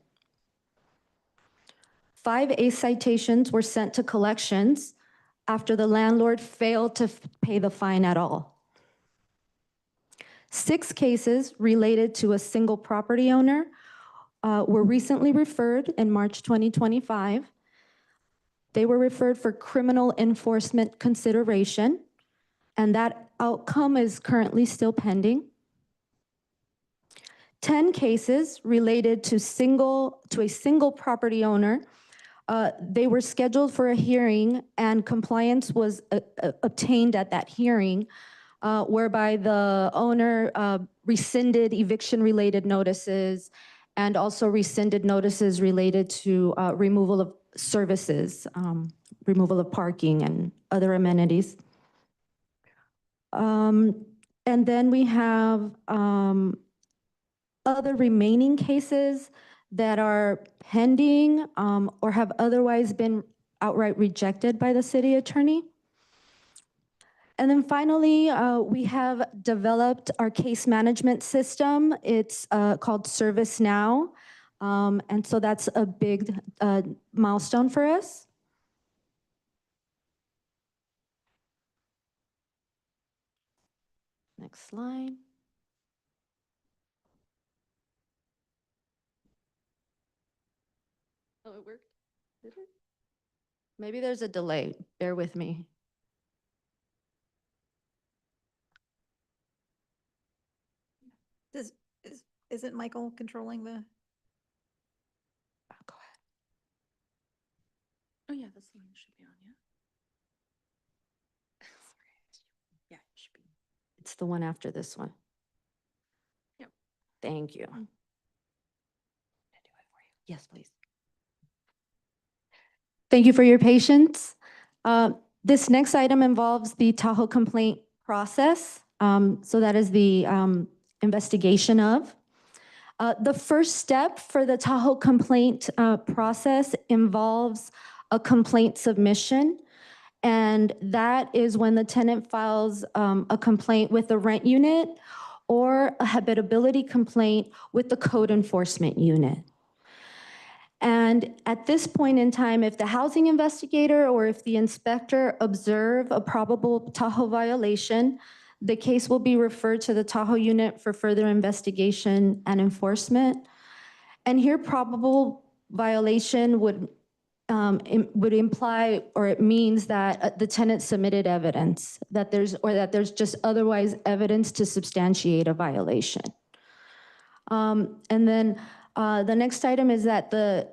5A citations were sent to collections after the landlord failed to pay the fine at all. 6 cases related to a single property owner were recently referred in March 2025. They were referred for criminal enforcement consideration, and that outcome is currently still pending. 10 cases related to a single property owner. They were scheduled for a hearing, and compliance was obtained at that hearing, whereby the owner rescinded eviction-related notices and also rescinded notices related to removal of services, removal of parking and other amenities. And then we have other remaining cases that are pending or have otherwise been outright rejected by the city attorney. And then finally, we have developed our case management system. It's called ServiceNow. And so that's a big milestone for us. Next slide. Oh, it worked? Did it? Maybe there's a delay. Bear with me. Isn't Michael controlling the? Go ahead. Oh, yeah, this line should be on, yeah. Sorry. Yeah, it should be. It's the one after this one. Yep. Thank you. Yes, please. Thank you for your patience. This next item involves the Tahoe complaint process. So that is the investigation of. The first step for the Tahoe complaint process involves a complaint submission. And that is when the tenant files a complaint with the rent unit or a habitability complaint with the code enforcement unit. And at this point in time, if the housing investigator or if the inspector observe a probable Tahoe violation, the case will be referred to the Tahoe unit for further investigation and enforcement. And here, probable violation would imply, or it means that the tenant submitted evidence, that there's just otherwise evidence to substantiate a violation. And then the next item is that the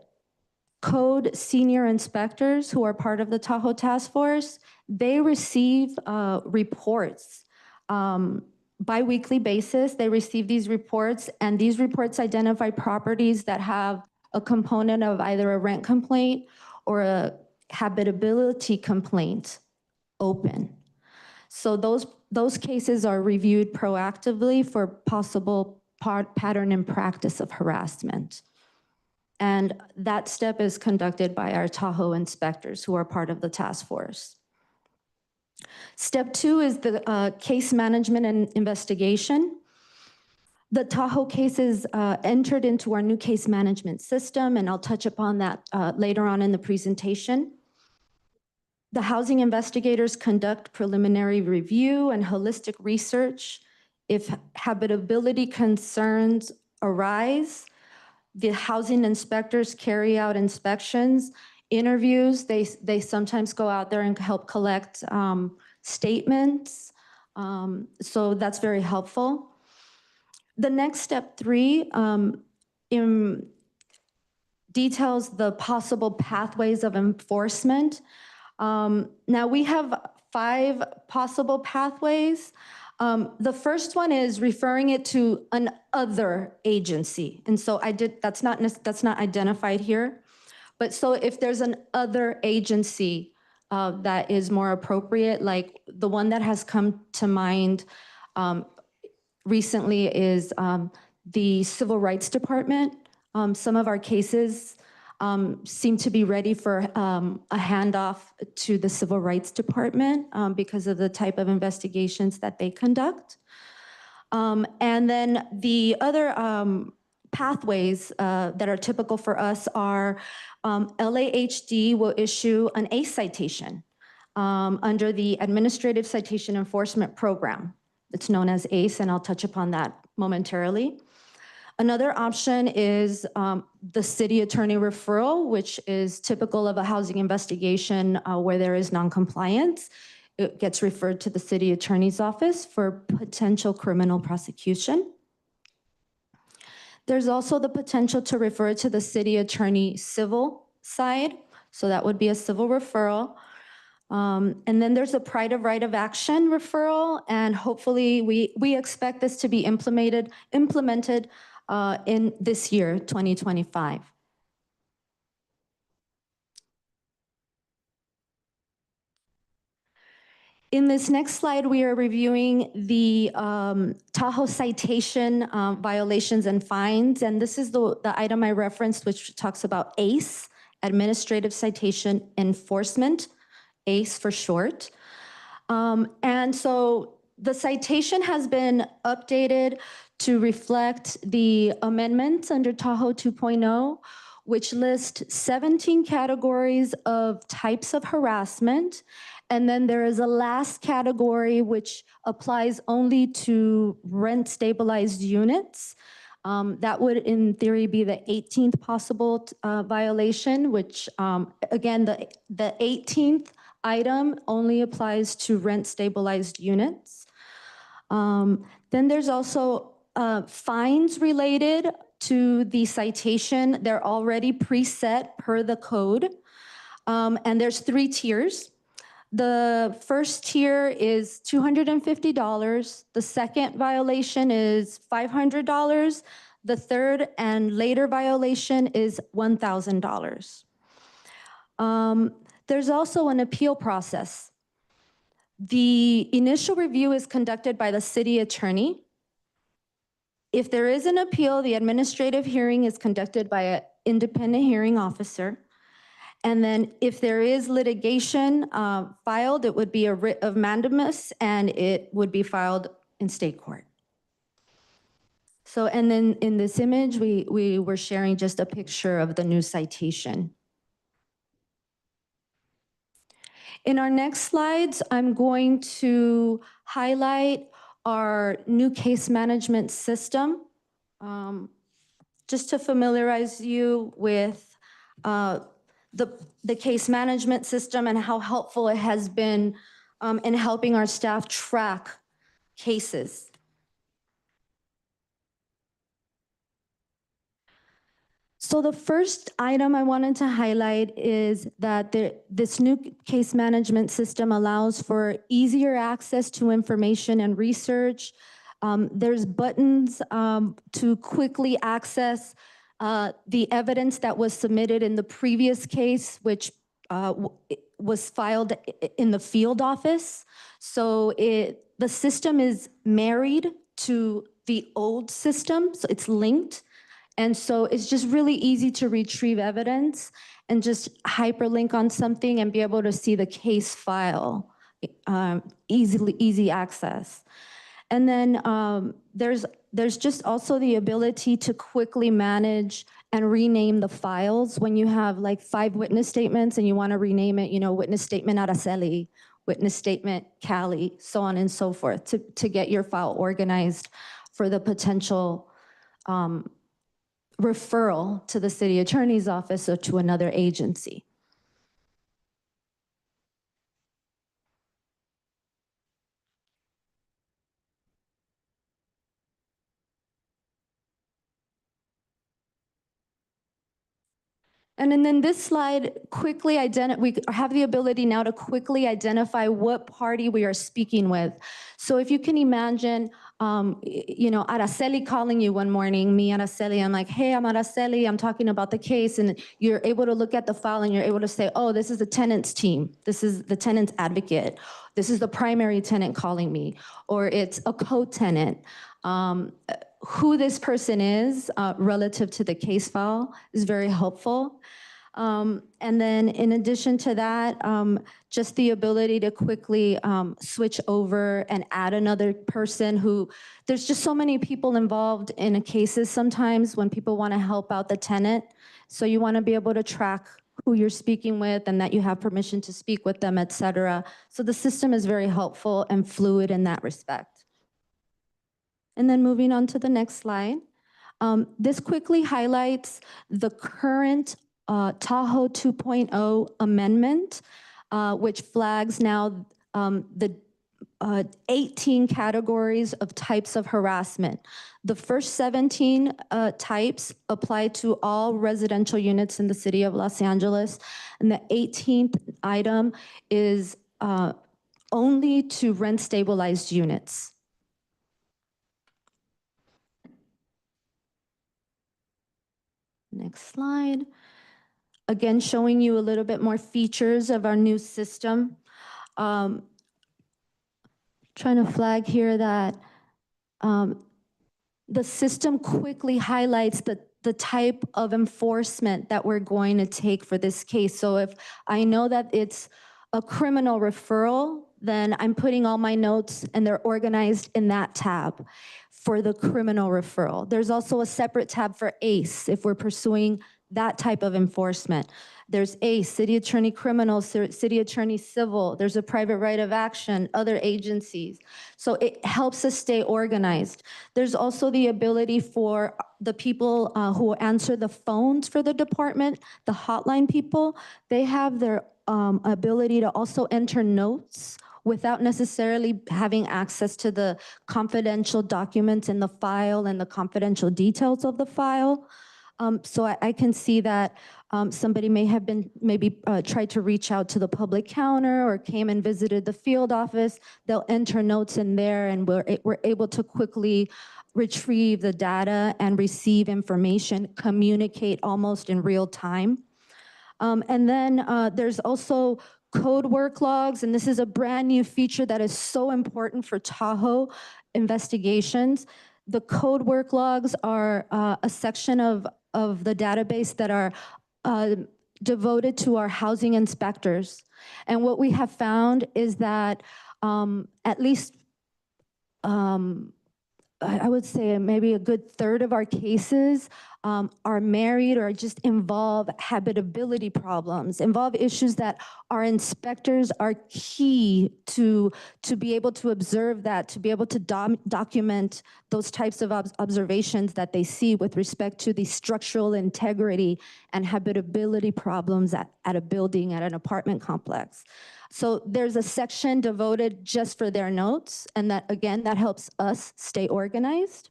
code senior inspectors who are part of the Tahoe Task Force, they receive reports bi-weekly basis. They receive these reports, and these reports identify properties that have a component of either a rent complaint or a habitability complaint open. So those cases are reviewed proactively for possible pattern and practice of harassment. And that step is conducted by our Tahoe inspectors who are part of the task force. Step 2 is the case management and investigation. The Tahoe case is entered into our new case management system, and I'll touch upon that later on in the presentation. The housing investigators conduct preliminary review and holistic research. If habitability concerns arise, the housing inspectors carry out inspections, interviews. They sometimes go out there and help collect statements. So that's very helpful. The next step 3 details the possible pathways of enforcement. Now we have 5 possible pathways. The first one is referring it to an other agency. And so that's not identified here. But so if there's an other agency that is more appropriate, like the one that has come to mind recently is the Civil Rights Department. Some of our cases seem to be ready for a handoff to the Civil Rights Department because of the type of investigations that they conduct. And then the other pathways that are typical for us are LAHD will issue an ACE citation under the Administrative Citation Enforcement Program. It's known as ACE, and I'll touch upon that momentarily. Another option is the city attorney referral, which is typical of a housing investigation where there is noncompliance. It gets referred to the city attorney's office for potential criminal prosecution. There's also the potential to refer to the city attorney civil side. So that would be a civil referral. And then there's a pride of right of action referral. And hopefully we expect this to be implemented in this year, 2025. In this next slide, we are reviewing the Tahoe citation violations and fines. And this is the item I referenced, which talks about ACE, Administrative Citation Enforcement, ACE for short. And so the citation has been updated to reflect the amendments under Tahoe 2.0, which list 17 categories of types of harassment. And then there is a last category which applies only to rent stabilized units. That would in theory be the 18th possible violation, which again, the 18th item only applies to rent stabilized units. Then there's also fines related to the citation, they're already preset per the code. And there's 3 tiers. The first tier is $250. The second violation is $500. The third and later violation is $1,000. There's also an appeal process. The initial review is conducted by the city attorney. If there is an appeal, the administrative hearing is conducted by an independent hearing officer. And then if there is litigation filed, it would be a writ of mandamus and it would be filed in state court. So, and then in this image, we were sharing just a picture of the new citation. In our next slides, I'm going to highlight our new case management system, just to familiarize you with the case management system and how helpful it has been in helping our staff track cases. So the first item I wanted to highlight is that this new case management system allows for easier access to information and research. There's buttons to quickly access the evidence that was submitted in the previous case, which was filed in the field office. So the system is married to the old system, so it's linked. And so it's just really easy to retrieve evidence and just hyperlink on something and be able to see the case file, easy access. And then there's just also the ability to quickly manage and rename the files when you have like 5 witness statements and you want to rename it, witness statement Araceli, witness statement Cali, so on and so forth, to get your file organized for the potential referral to the city attorney's office or to another agency. And then this slide quickly we have the ability now to quickly identify what party we are speaking with. So if you can imagine, Araceli calling you one morning, me, Araceli, I'm like, hey, I'm Araceli, I'm talking about the case, and you're able to look at the file and you're able to say, oh, this is the tenant's team, this is the tenant's advocate, this is the primary tenant calling me, or it's a co-tenant. Who this person is relative to the case file is very helpful. And then in addition to that, just the ability to quickly switch over and add another person there's just so many people involved in cases sometimes when people want to help out the tenant. So you want to be able to track who you're speaking with and that you have permission to speak with them, et cetera. So the system is very helpful and fluid in that respect. And then moving on to the next slide. This quickly highlights the current Tahoe 2.0 amendment, which flags now the 18 categories of types of harassment. The first 17 types apply to all residential units in the city of Los Angeles, and the 18th item is only to rent stabilized units. Next slide. Again, showing you a little bit more features of our new system. Trying to flag here that the system quickly highlights the type of enforcement that we're going to take for this case. So if I know that it's a criminal referral, then I'm putting all my notes and they're organized in that tab for the criminal referral. There's also a separate tab for ACE if we're pursuing that type of enforcement. There's ACE, City Attorney Criminal, City Attorney Civil. There's a private right of action, other agencies. So it helps us stay organized. There's also the ability for the people who answer the phones for the department, the hotline people, they have their ability to also enter notes without necessarily having access to the confidential documents in the file and the confidential details of the file. So I can see that somebody may have been tried to reach out to the public counter or came and visited the field office. They'll enter notes in there, and we're able to quickly retrieve the data and receive information, communicate almost in real time. And then there's also code work logs, and this is a brand new feature that is so important for Tahoe investigations. The code work logs are a section of the database that are devoted to our housing inspectors. And what we have found is that at least I would say maybe a good third of our cases are married or just involve habitability problems, involve issues that our inspectors are key to be able to observe that, to be able to document those types of observations that they see with respect to the structural integrity and habitability problems at a building, at an apartment complex. So there's a section devoted just for their notes, and that, again, that helps us stay organized.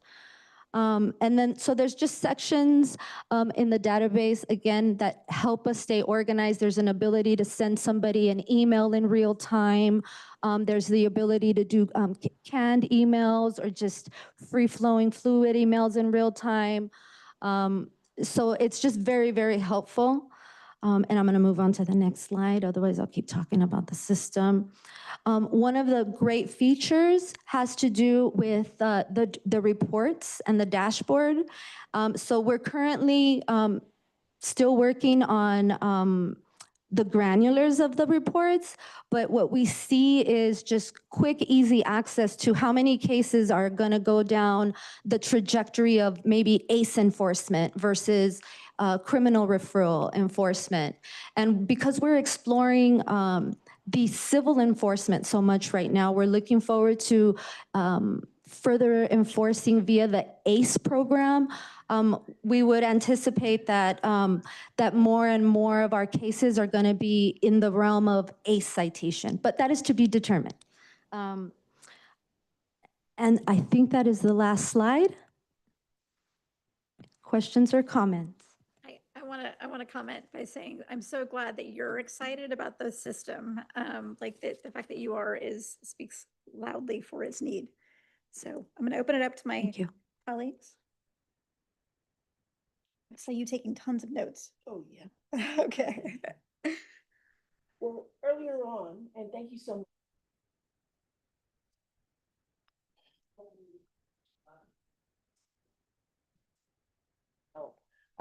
And then, so there's just sections in the database, again, that help us stay organized. There's an ability to send somebody an email in real time. There's the ability to do canned emails or just free-flowing fluid emails in real time. So it's just very, very helpful. And I'm going to move on to the next slide, otherwise I'll keep talking about the system. One of the great features has to do with the reports and the dashboard. So we're currently still working on the granulars of the reports, but what we see is just quick, easy access to how many cases are going to go down the trajectory of maybe ACE enforcement versus criminal referral enforcement. And because we're exploring the civil enforcement so much right now, we're looking forward to further enforcing via the ACE program. We would anticipate that that more and more of our cases are going to be in the realm of ACE citation, but that is to be determined. And I think that is the last slide. Questions or comments? I want to comment by saying I'm so glad that you're excited about the system. Like the fact that you are speaks loudly for its need. So I'm going to open it up to my colleagues. So you taking tons of notes. Oh, yeah. Okay. Well, earlier on, and thank you so much.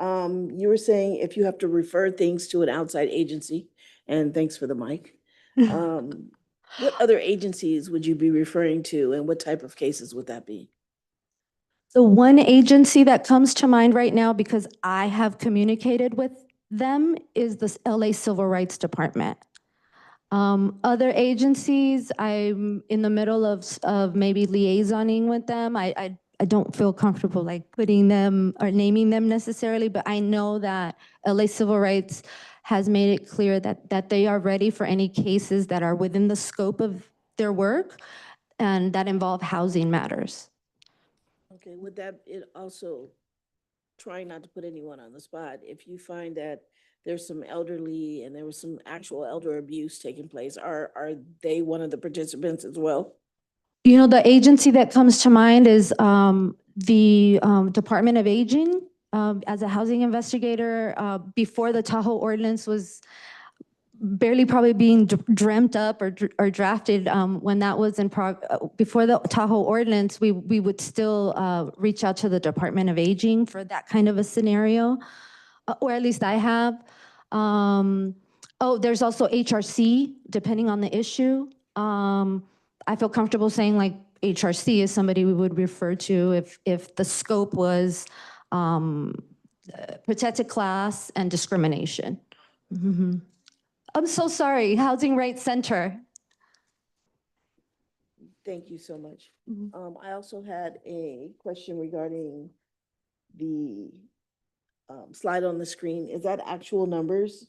You were saying if you have to refer things to an outside agency, and thanks for the mic. What other agencies would you be referring to, and what type of cases would that be? The one agency that comes to mind right now, because I have communicated with them, is the LA Civil Rights Department. Other agencies, I'm in the middle of maybe liaisoning with them. I don't feel comfortable like putting them or naming them necessarily, but I know that LA Civil Rights has made it clear that they are ready for any cases that are within the scope of their work and that involve housing matters. Okay, would that it also, trying not to put anyone on the spot, if you find that there's some elderly and there was some actual elder abuse taking place, are they one of the participants as well? You know, the agency that comes to mind is the Department of Aging. As a housing investigator, before the Tahoe ordinance was barely probably being dreamt up or drafted, when that was before the Tahoe ordinance, we would still reach out to the Department of Aging for that kind of a scenario, or at least I have. Oh, there's also HRC, depending on the issue. I feel comfortable saying like HRC is somebody we would refer to if the scope was protected class and discrimination. Mm-hmm. I'm so sorry, Housing Rights Center. Thank you so much. I also had a question regarding the slide on the screen. Is that actual numbers?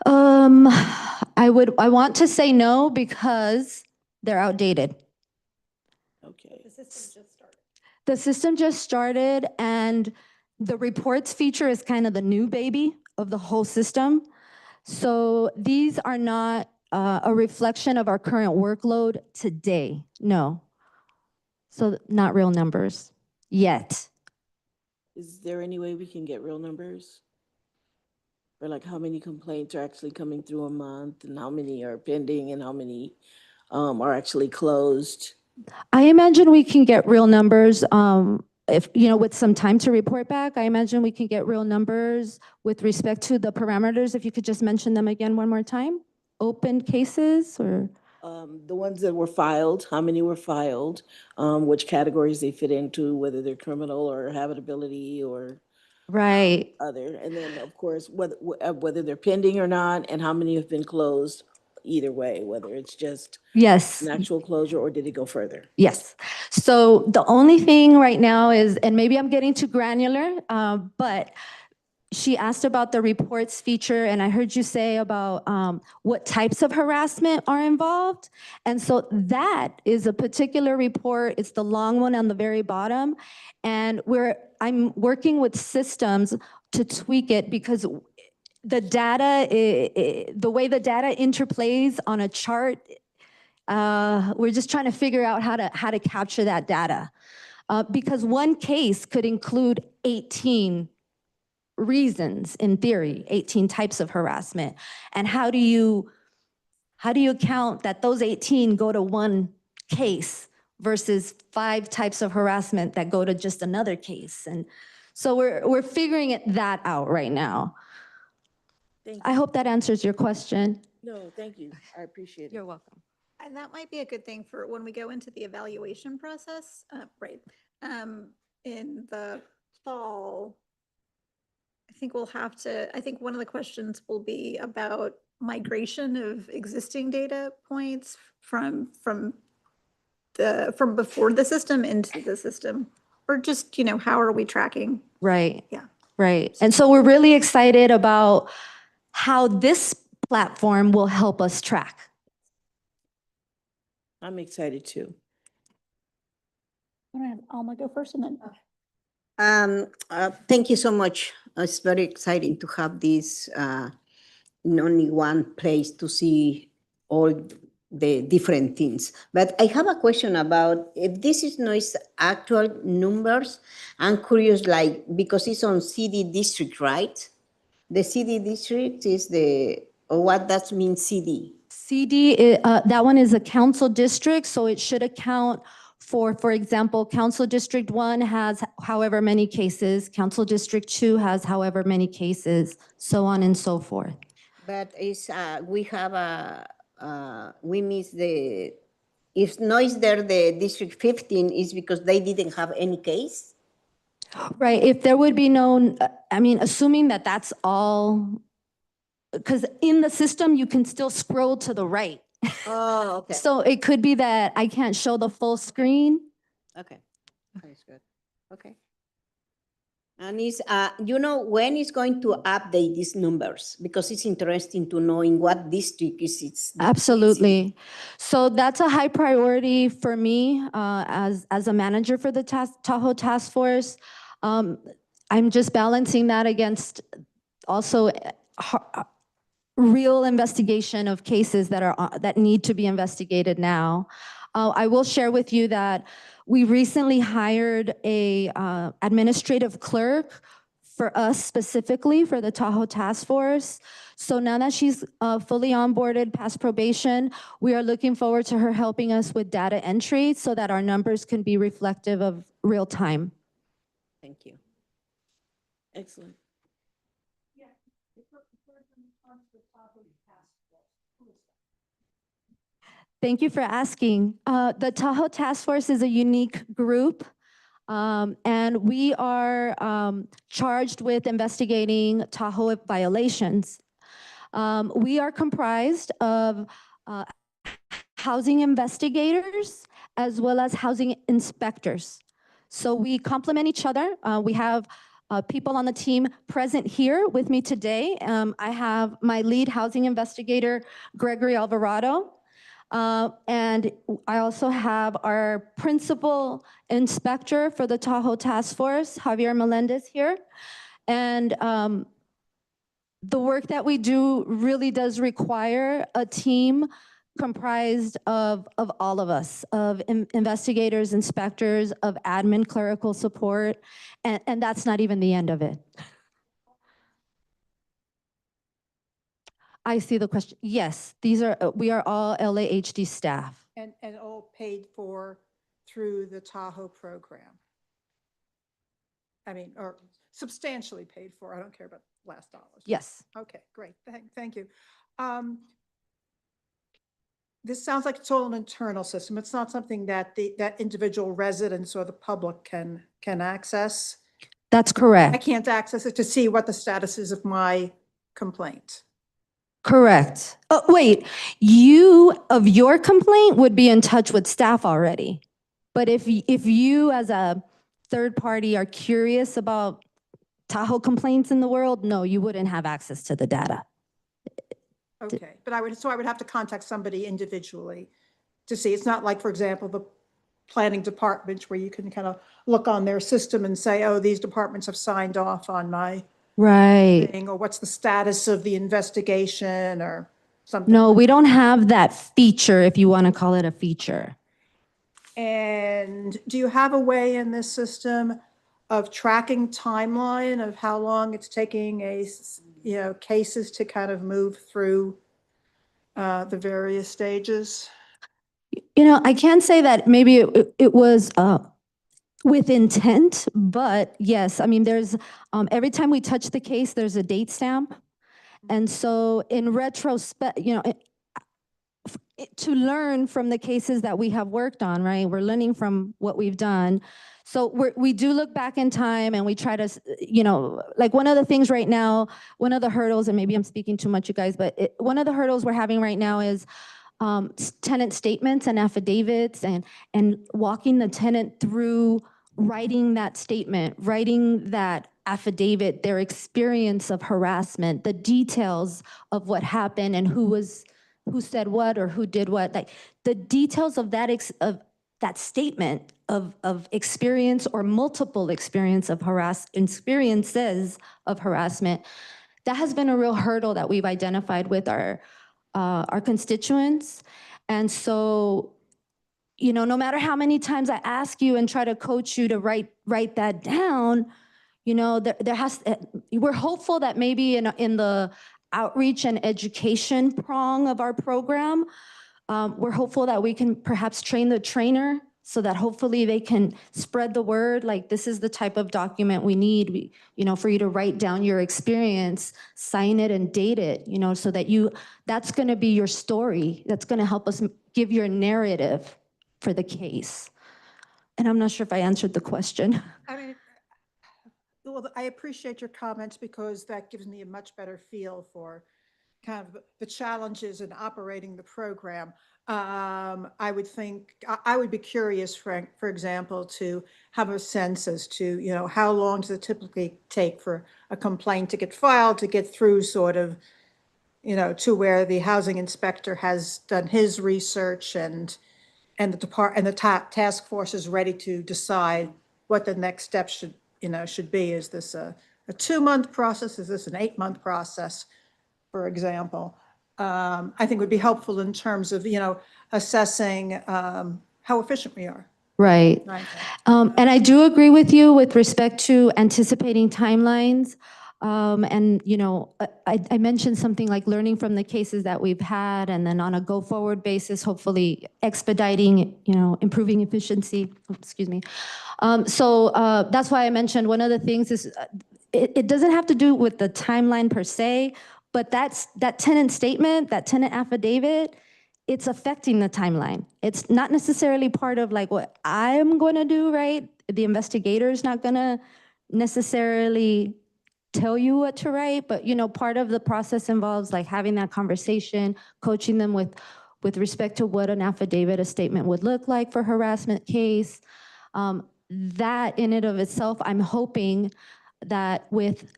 I I want to say no because they're outdated. Okay. The system just started. The system just started and the reports feature is kind of the new baby of the whole system. So these are not a reflection of our current workload today, no. So not real numbers yet. Is there any way we can get real numbers? Or like how many complaints are actually coming through a month and how many are pending and how many are actually closed? I imagine we can get real numbers, if, with some time to report back, I imagine we can get real numbers with respect to the parameters. If you could just mention them again one more time. Open cases or? The ones that were filed, how many were filed, which categories they fit into, whether they're criminal or habitability or Right. other, and then of course, whether they're pending or not, and how many have been closed, either way, whether it's just Yes. an actual closure or did it go further? Yes. So the only thing right now is, and maybe I'm getting too granular, but she asked about the reports feature, and I heard you say about what types of harassment are involved. And so that is a particular report. It's the long one on the very bottom. And I'm working with systems to tweak it because the data, the way the data interplays on a chart, we're just trying to figure out how to capture that data. Because one case could include 18 reasons, in theory, 18 types of harassment. And how do you count that those 18 go to one case versus 5 types of harassment that go to just another case? And so we're figuring that out right now. Thank I you. hope that answers your question. No, thank you. I appreciate it. You're welcome. And that might be a good thing for when we go into the evaluation process, right? In the fall, I think one of the questions will be about migration of existing data points from before the system into the system, or just, how are we tracking? Right. Yeah. Right. And so we're really excited about how this platform will help us track. I'm excited too. I'm gonna have Alma go first and then. Thank you so much. It's very exciting to have this in only one place to see all the different things. But I have a question about if this is not actual numbers. I'm curious, like, because it's on CD district, right? The CD district is or what does mean CD? CD, that one is a council district, so it should account for example, Council District 1 has however many cases, Council District 2 has however many cases, so on and so forth. But we have we miss if no is there the District 15 is because they didn't have any case? Right, if there would be no, assuming that that's all, because in the system, you can still scroll to the right. Oh, okay. So it could be that I can't show the full screen. Okay, that's good. Okay. And when is going to update these numbers? Because it's interesting to know in what district is it. Absolutely. So that's a high priority for me as a manager for the Tahoe Task Force. I'm just balancing that against also real investigation of cases that need to be investigated now. I will share with you that we recently hired a administrative clerk for us specifically for the Tahoe Task Force. So now that she's fully onboarded past probation, we are looking forward to her helping us with data entry so that our numbers can be reflective of real time. Thank you. Excellent. Thank you for asking. The Tahoe Task Force is a unique group, and we are charged with investigating Tahoe violations. We are comprised of housing investigators as well as housing inspectors. So we complement each other. We have people on the team present here with me today. I have my lead housing investigator, Gregory Alvarado. And I also have our principal inspector for the Tahoe Task Force, Javier Melendez here. And the work that we do really does require a team comprised of all of us, of investigators, inspectors, of admin, clerical support, and that's not even the end of it. I see the question. Yes, we are all LAHD staff. And all paid for through the Tahoe program? I mean, or substantially paid for. I don't care about last dollars. Yes. Okay, great. Thank you. This sounds like it's all an internal system. It's not something that that individual residents or the public can access. That's I correct. can't access it to see what the status is of my complaint. Correct. Oh, wait, of your complaint would be in touch with staff already. But if you as a third party are curious about Tahoe complaints in the world, no, you wouldn't have access to the data. Okay, but I would have to contact somebody individually to see. It's not like, for example, the planning department where you can kind of look on their system and say, oh, these departments have signed off on my Right. thing, or what's the status of the investigation or something. No, we don't have that feature, if you want to call it a feature. And do you have a way in this system of tracking timeline of how long it's taking cases to kind of move through the various stages? I can't say that maybe it was with intent, but yes, I mean, there's every time we touch the case, there's a date stamp. And so in retrospect, to learn from the cases that we have worked on, right? We're learning from what we've done. So we do look back in time and we try to, like one of the things right now, one of the hurdles, and maybe I'm speaking too much, you guys, but one of the hurdles we're having right now is tenant statements and affidavits and walking the tenant through writing that statement, writing that affidavit, their experience of harassment, the details of what happened and who said what or who did what, like the details of that statement of experience or multiple experiences of harassment. That has been a real hurdle that we've identified with our constituents. And so, no matter how many times I ask you and try to coach you to write that down, we're hopeful that maybe in the outreach and education prong of our program, we're hopeful that we can perhaps train the trainer so that hopefully they can spread the word, like this is the type of document we need, for you to write down your experience, sign it and date it, so that that's gonna be your story. That's gonna help us give your narrative for the case. And I'm not sure if I answered the question. I mean, well, I appreciate your comments because that gives me a much better feel for kind of the challenges in operating the program. I would think, I would be curious, Frank, for example, to have a sense as to, how long does it typically take for a complaint to get filed, to get through sort of, to where the housing inspector has done his research and the task force is ready to decide what the next step should be. Is this a 2-month process? Is this an 8-month process, for example? I think would be helpful in terms of, assessing how efficient we are. Right. And I do agree with you with respect to anticipating timelines. And, I mentioned something like learning from the cases that we've had, and then on a go-forward basis, hopefully expediting, improving efficiency. Oh, excuse me. So that's why I mentioned one of the things is it doesn't have to do with the timeline per se, but that tenant statement, that tenant affidavit, it's affecting the timeline. It's not necessarily part of like what I'm going to do, right? The investigator's not going to necessarily tell you what to write, but part of the process involves like having that conversation, coaching them with respect to what an affidavit, a statement would look like for harassment case. That in and of itself, I'm hoping that with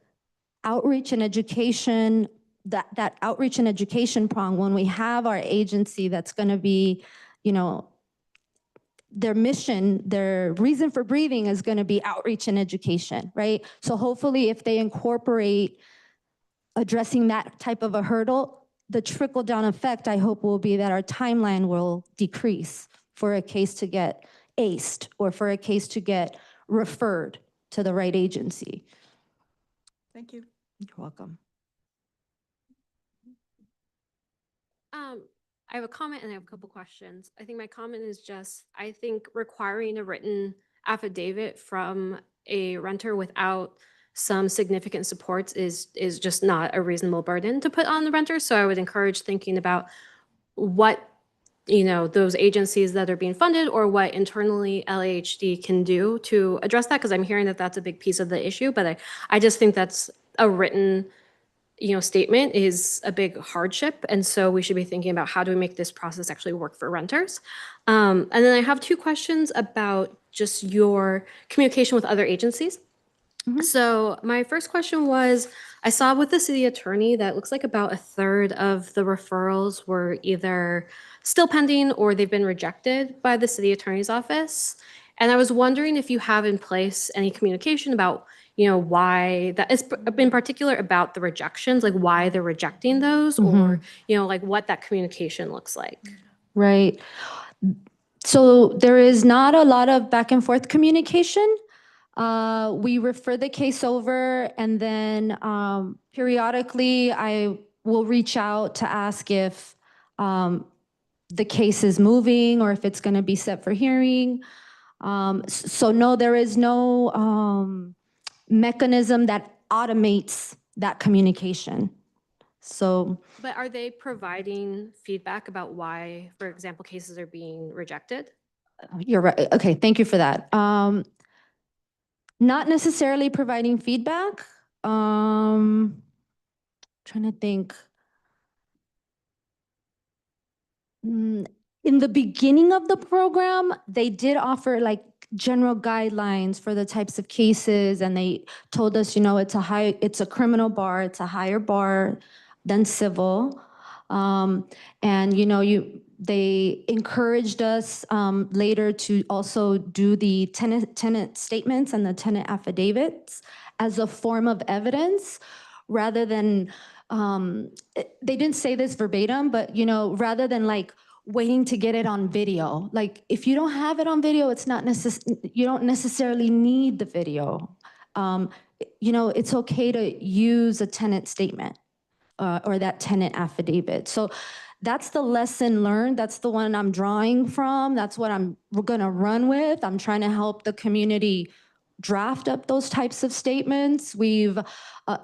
outreach and education, that outreach and education prong, when we have our agency that's going to be, their mission, their reason for breathing is going to be outreach and education, right? So hopefully if they incorporate addressing that type of a hurdle, the trickle down effect, I hope, will be that our timeline will decrease for a case to get aced or for a case to get referred to the right agency. Thank you. You're welcome. I have a comment and I have a couple questions. I think my comment is just, I think requiring a written affidavit from a renter without some significant supports is just not a reasonable burden to put on the renter. So I would encourage thinking about what, those agencies that are being funded or what internally LAHD can do to address that, because I'm hearing that that's a big piece of the issue, but I just think that's a written statement is a big hardship. And so we should be thinking about how do we make this process actually work for renters. And then I have two questions about just your communication with other agencies. So my first question was, I saw with the city attorney that looks like about a third of the referrals were either still pending or they've been rejected by the city attorney's office. And I was wondering if you have in place any communication about why that is, in particular about the rejections, like why they're rejecting those, or, like what that communication looks like. Right. So there is not a lot of back and forth communication. We refer the case over, and then periodically I will reach out to ask if the case is moving or if it's going to be set for hearing. So no, there is no mechanism that automates that communication. So, But are they providing feedback about why, for example, cases are being rejected? you're right. Okay, thank you for that. Not necessarily providing feedback. Trying to think. In the beginning of the program, they did offer like general guidelines for the types of cases, and they told us, it's a criminal bar, it's a higher bar than civil. They encouraged us later to also do the tenant statements and the tenant affidavits as a form of evidence, rather than, they didn't say this verbatim, but rather than like waiting to get it on video. Like if you don't have it on video, it's not you don't necessarily need the video. It's okay to use a tenant statement or that tenant affidavit. So that's the lesson learned. That's the one I'm drawing from. That's what we're gonna run with. I'm trying to help the community draft up those types of statements. We've,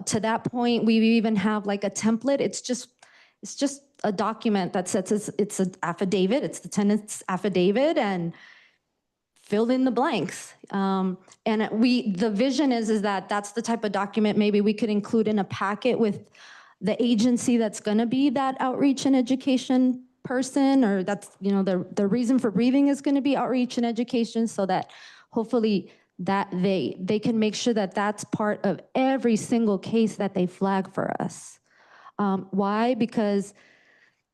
to that point, we even have like a template. It's just a document that says it's an affidavit. It's the tenant's affidavit, and fill in the blanks. And the vision is that that's the type of document maybe we could include in a packet with the agency that's going to be that outreach and education person, or that's, the reason for breathing is going to be outreach and education, so that hopefully that they can make sure that that's part of every single case that they flag for us. Why? Because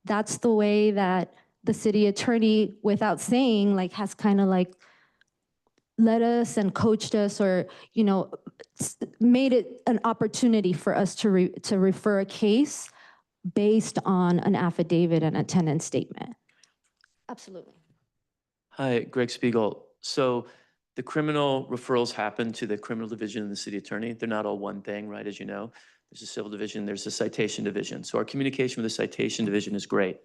that's the way that the city attorney, without saying, like, has kind of like led us and coached us, or made it an opportunity for us to refer a case based on an affidavit and a tenant statement. Absolutely. Hi, Greg Spiegel. So the criminal referrals happen to the criminal division and the city attorney. They're not all one thing, right? As you know, there's a civil division, there's a citation division. So our communication with the citation division is great.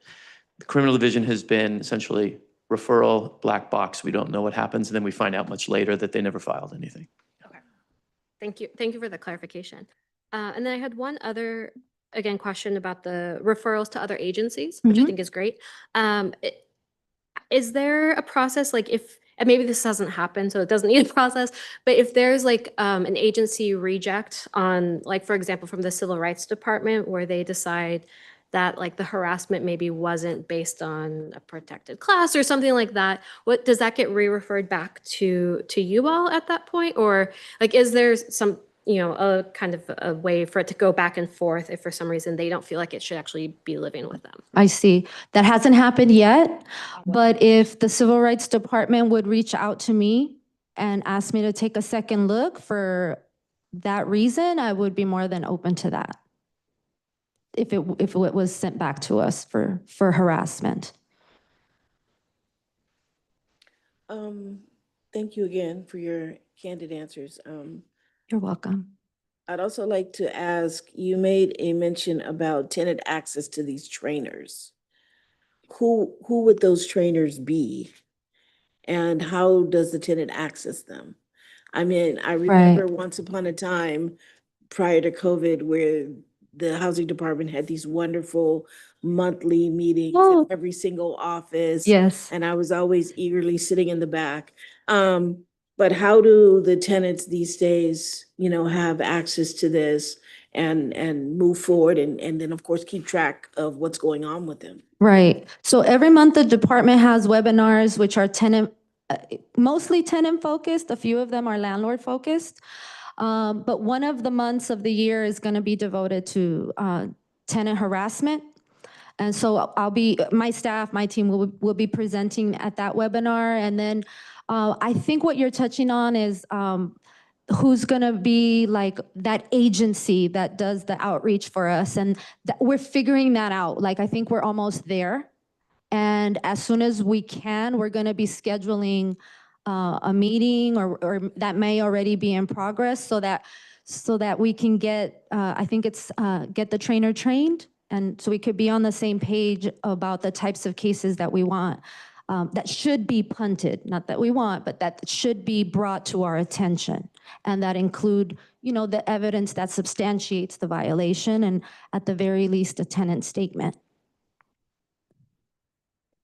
The criminal division has been essentially referral, black box. We don't know what happens. And then we find out much later that they never filed anything. Okay. Thank you. Thank you for the clarification. And then I had one other, again, question about the referrals to other agencies, which I think is great. Is there a process, like and maybe this hasn't happened, so it doesn't need a process, but if there's like an agency reject on, like, for example, from the Civil Rights Department, where they decide that like the harassment maybe wasn't based on a protected class or something like that, what does that get re-referred back to you all at that point? Or like, is there some, a kind of a way for it to go back and forth if for some reason they don't feel like it should actually be living with them. I see. That hasn't happened yet, but if the Civil Rights Department would reach out to me and ask me to take a second look for that reason, I would be more than open to that. If it was sent back to us for harassment. Thank you again for your candid answers. You're welcome. I'd also like to ask, you made a mention about tenant access to these trainers. Who would those trainers be? And how does the tenant access them? I mean, I remember once upon a time prior to COVID where the housing department had these wonderful monthly meetings in every single office. Yes. And I was always eagerly sitting in the back. But how do the tenants these days, have access to this and move forward and then of course keep track of what's going on with them? Right. So every month the department has webinars which are mostly tenant focused. A few of them are landlord focused. But one of the months of the year is going to be devoted to tenant harassment. And so my staff, my team will be presenting at that webinar. And then I think what you're touching on is who's going to be like that agency that does the outreach for us. And we're figuring that out. Like, I think we're almost there. And as soon as we can, we're going to be scheduling a meeting or that may already be in progress so that we can get, I think it's get the trainer trained. And so we could be on the same page about the types of cases that we want, that should be punted, not that we want, but that should be brought to our attention. And that include, the evidence that substantiates the violation and at the very least a tenant statement.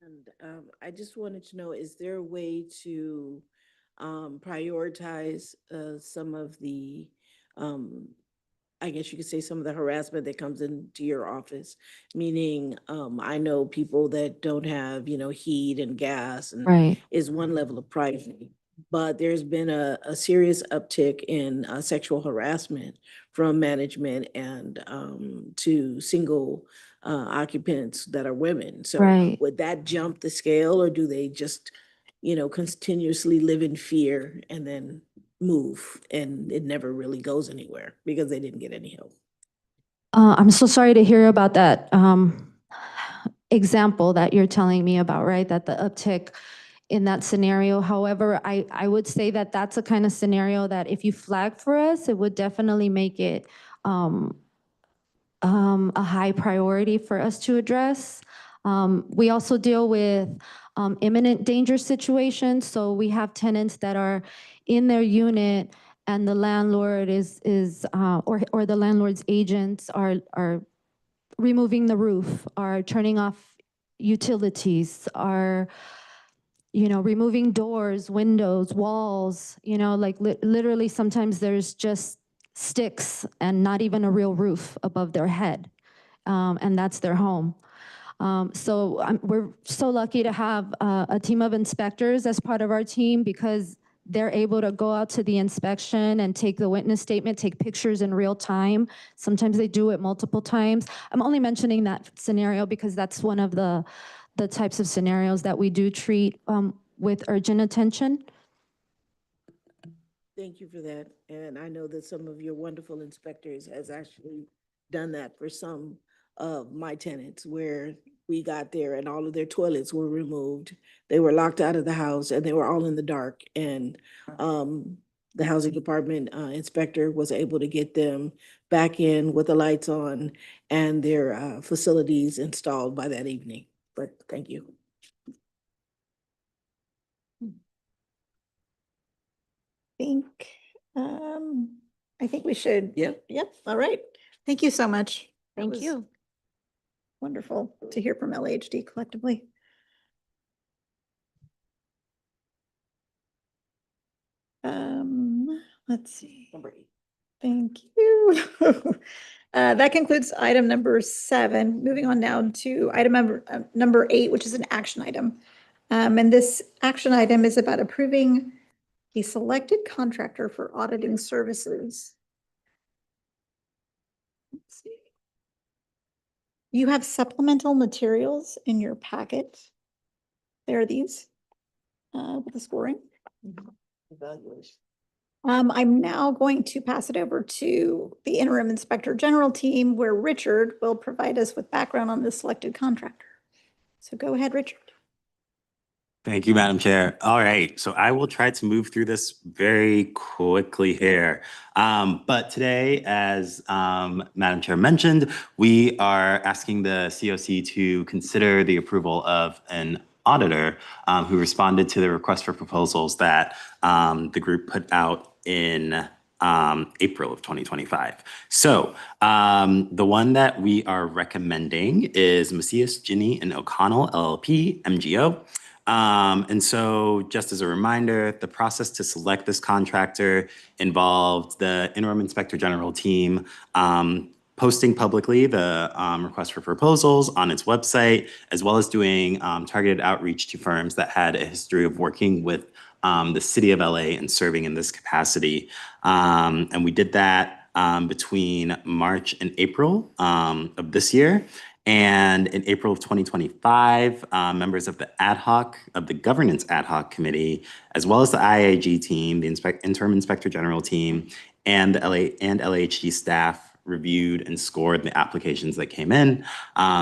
And I just wanted to know, is there a way to prioritize some of the I guess you could say some of the harassment that comes into your office, meaning I know people that don't have, heat and gas and is one level of privacy, but there's been a serious uptick in sexual harassment from management and to single occupants that are women. So would that jump the scale or do they just, continuously live in fear and then move and it never really goes anywhere because they didn't get any help? I'm so sorry to hear about that example that you're telling me about, right? That the uptick in that scenario. However, I would say that that's a kind of scenario that if you flag for us, it would definitely make it a high priority for us to address. We also deal with imminent danger situations. So we have tenants that are in their unit and the landlord or the landlord's agents are removing the roof, are turning off utilities, are removing doors, windows, walls, like literally sometimes there's just sticks and not even a real roof above their head. And that's their home. So we're so lucky to have a team of inspectors as part of our team because they're able to go out to the inspection and take the witness statement, take pictures in real time. Sometimes they do it multiple times. I'm only mentioning that scenario because that's one of the types of scenarios that we do treat with urgent attention. Thank you for that. And I know that some of your wonderful inspectors has actually done that for some of my tenants where we got there and all of their toilets were removed. They were locked out of the house and they were all in the dark. And the housing department inspector was able to get them back in with the lights on and their facilities installed by that evening. But thank you. I think we should. Yep. All right. Thank you so much. Thank you. Wonderful to hear from LAHD collectively. Let's see. Number 8. Thank you. That concludes item number 7. Moving on now to item number 8, which is an action item. And this action item is about approving a selected contractor for auditing services. Let's see. You have supplemental materials in your packet. There are these with the scoring. Evaluation. I'm now going to pass it over to the Interim Inspector General team, where Richard will provide us with background on the selected contractor. So go ahead, Richard. Thank you, Madam Chair. All right, so I will try to move through this very quickly here. But today, as Madam Chair mentioned, we are asking the COC to consider the approval of an auditor who responded to the request for proposals that the group put out in April of 2025. So the one that we are recommending is Macias, Ginny, and O'Connell LLP, MGO. And so just as a reminder, the process to select this contractor involved the Interim Inspector General team posting publicly the request for proposals on its website, as well as doing targeted outreach to firms that had a history of working with the city of LA and serving in this capacity. And we did that between March and April of this year. And in April of 2025, members of the Governance Ad Hoc Committee, as well as the IIG team, the Interim Inspector General team, and the LAHG staff reviewed and scored the applications that came in.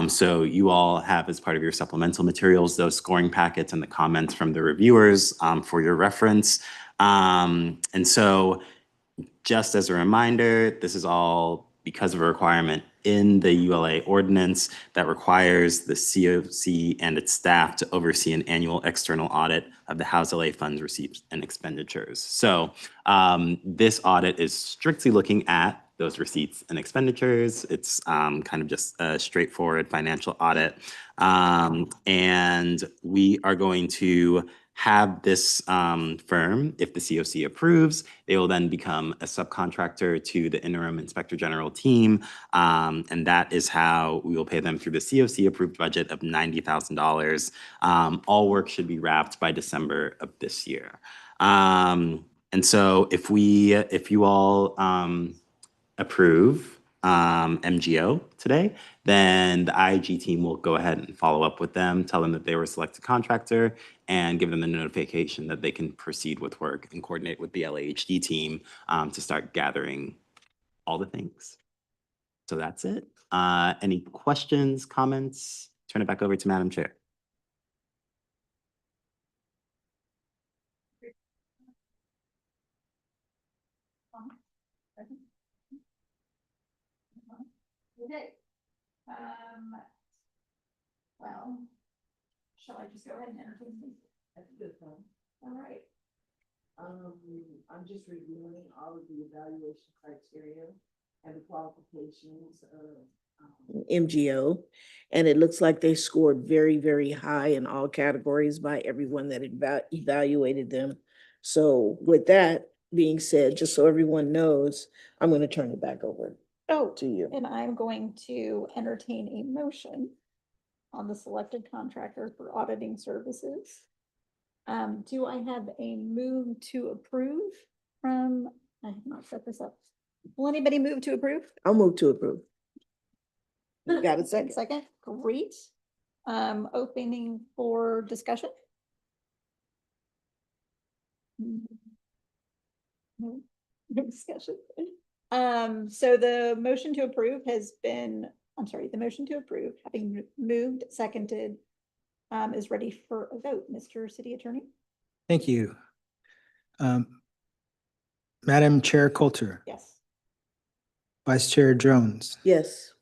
So you all have, as part of your supplemental materials, those scoring packets and the comments from the reviewers for your reference. And so just as a reminder, this is all because of a requirement in the ULA ordinance that requires the COC and its staff to oversee an annual external audit of the House LA funds receipts and expenditures. So this audit is strictly looking at those receipts and expenditures. It's kind of just a straightforward financial audit. And we are going to have this firm, if the COC approves, they will then become a subcontractor to the Interim Inspector General team. And that is how we will pay them through the COC approved budget of $90,000. All work should be wrapped by December of this year. And so if you all approve MGO today, then the IIG team will go ahead and follow up with them, tell them that they were a selected contractor, and give them the notification that they can proceed with work and coordinate with the LAHD team to start gathering all the things. So that's it. Any questions, comments? Turn it back over to Madam Chair. Okay. Well, shall I just go ahead and entertain these? That's a good one. All right. I'm just reviewing all of the evaluation criteria and the qualifications of MGO. And it looks like they scored very, very high in all categories by everyone that evaluated them. So with that being said, just so everyone knows, I'm going to turn it back over to you. And I'm going to entertain a motion on the selected contractor for auditing services. Do I have a move to approve from, I have not set this up. Will anybody move to approve? I'll move to approve. You got a second? Second, great. Opening for discussion. No discussion. So the motion to approve has been, I'm sorry, the motion to approve, having moved, seconded, is ready for a vote. Mr. City Attorney? Thank you. Madam Chair Coulter, Yes. Vice Chair Jones, Yes.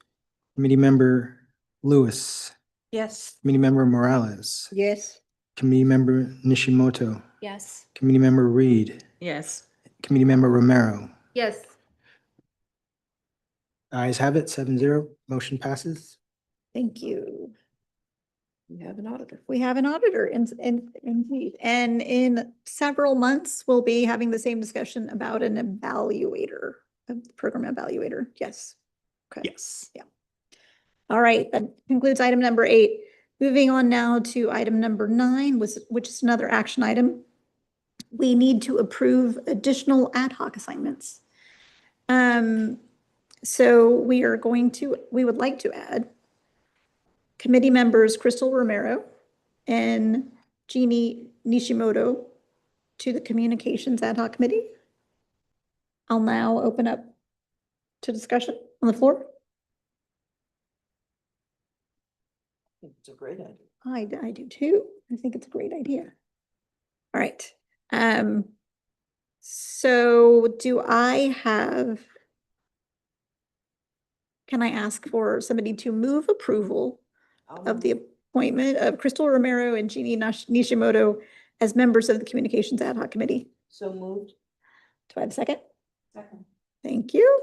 Committee Member Lewis, Yes. Committee Member Morales, Yes. Committee Member Nishimoto, Yes. Committee Member Reed, Yes. Committee Member Romero. Yes. Ayes have it, 7-0, motion passes. Thank you. We have an auditor. We have an auditor indeed. And in several months, we'll be having the same discussion about an evaluator, a program evaluator. Yes. Okay. Yes. All right, that concludes item number 8. Moving on now to item number 9, which is another action item. We need to approve additional ad hoc assignments. So we would like to add committee members Crystal Romero and Jeannie Nishimoto to the Communications Ad Hoc Committee. I'll now open up to discussion on the floor. It's a great idea. I do too. I think it's a great idea. All right. So can I ask for somebody to move approval of the appointment of Crystal Romero and Jeannie Nishimoto as members of the Communications Ad Hoc Committee? So moved. Do I have a second? Second. Thank you.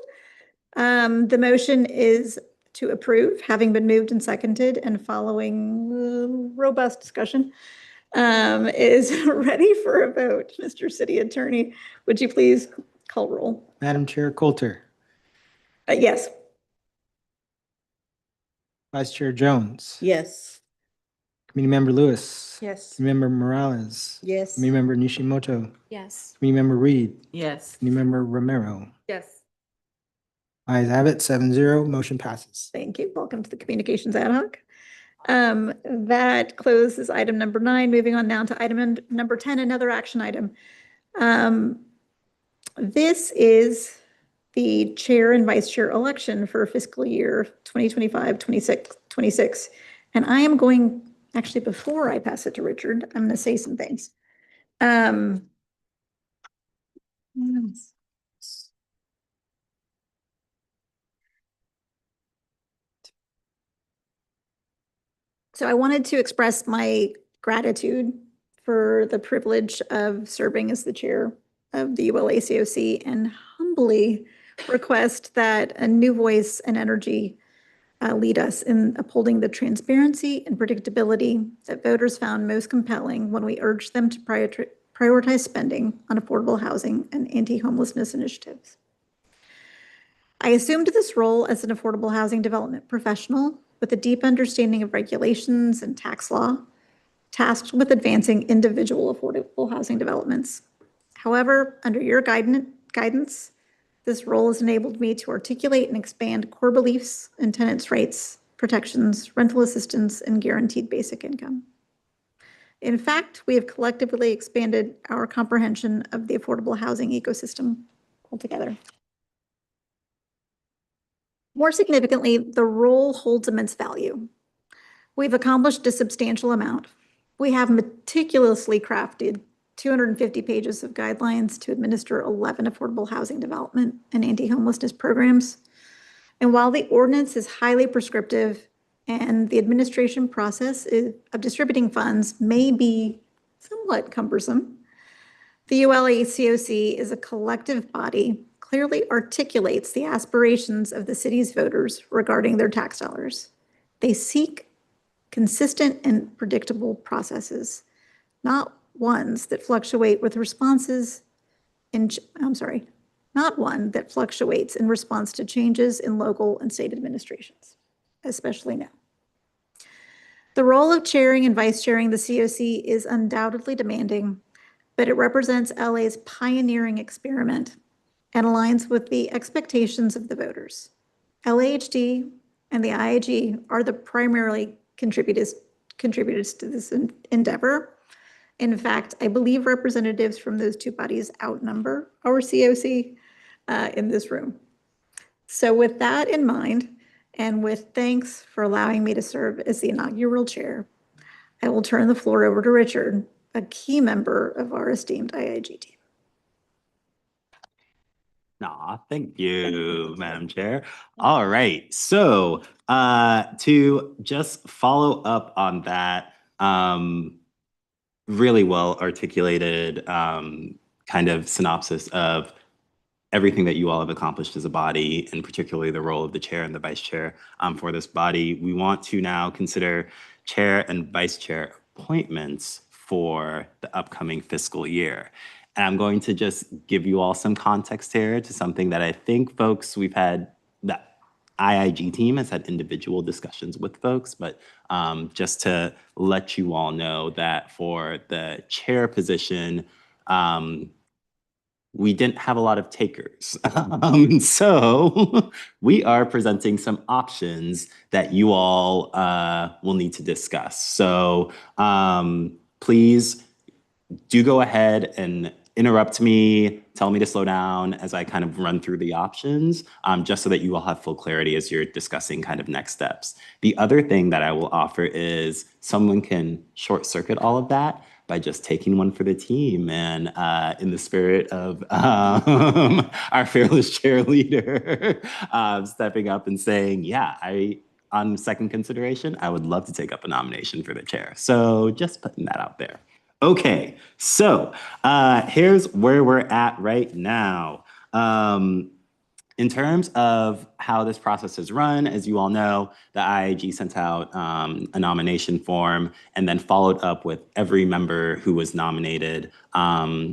The motion is to approve, having been moved and seconded and following robust discussion, is ready for a vote. Mr. City Attorney, would you please call roll? Madam Chair Coulter, Yes. Vice Chair Jones, Yes. Committee Member Lewis, Yes. Committee Member Morales, Yes. Committee Member Nishimoto, Yes. Committee Member Reed, Yes. Committee Member Romero. Yes. Ayes have it, 7-0, motion passes. Thank you. Welcome to the Communications Ad Hoc. That closes item number 9. Moving on now to item number 10, another action item. This is the chair and vice chair election for fiscal year 2025, 26. And I am going, actually, before I pass it to Richard, I'm going to say some things. Yes. So I wanted to express my gratitude for the privilege of serving as the chair of the ULA COC and humbly request that a new voice and energy lead us in upholding the transparency and predictability that voters found most compelling when we urged them to prioritize spending on affordable housing and anti-homelessness initiatives. I assumed this role as an affordable housing development professional with a deep understanding of regulations and tax law, tasked with advancing individual affordable housing developments. However, under your guidance, this role has enabled me to articulate and expand core beliefs in tenants' rights, protections, rental assistance, and guaranteed basic income. In fact, we have collectively expanded our comprehension of the affordable housing ecosystem altogether. More significantly, the role holds immense value. We've accomplished a substantial amount. We have meticulously crafted 250 pages of guidelines to administer 11 affordable housing development and anti-homelessness programs. And while the ordinance is highly prescriptive and the administration process of distributing funds may be somewhat cumbersome, the ULA COC is a collective body, clearly articulates the aspirations of the city's voters regarding their tax dollars. They seek consistent and predictable processes, not ones that fluctuate with responses not one that fluctuates in response to changes in local and state administrations, especially now. The role of chairing and vice chairing the COC is undoubtedly demanding, but it represents LA's pioneering experiment and aligns with the expectations of the voters. LAHD and the IIG are the primary contributors to this endeavor. In fact, I believe representatives from those two bodies outnumber our COC in this room. So with that in mind, and with thanks for allowing me to serve as the inaugural chair, I will turn the floor over to Richard, a key member of our esteemed IIG team. Aw, thank you, Madam Chair. All right, so to just follow up on that really well articulated kind of synopsis of everything that you all have accomplished as a body, and particularly the role of the chair and the vice chair for this body, we want to now consider chair and vice chair appointments for the upcoming fiscal year. And I'm going to just give you all some context here to something that I think folks, the IIG team has had individual discussions with folks, but just to let you all know that for the chair position, we didn't have a lot of takers. So we are presenting some options that you all will need to discuss. So please do go ahead and interrupt me, tell me to slow down as I kind of run through the options, just so that you all have full clarity as you're discussing kind of next steps. The other thing that I will offer is someone can short circuit all of that by just taking one for the team and in the spirit of our fearless cheerleader stepping up and saying, yeah, on second consideration, I would love to take up a nomination for the chair. So just putting that out there. Okay, so here's where we're at right now. In terms of how this process is run, as you all know, the IIG sent out a nomination form and then followed up with every member who was nominated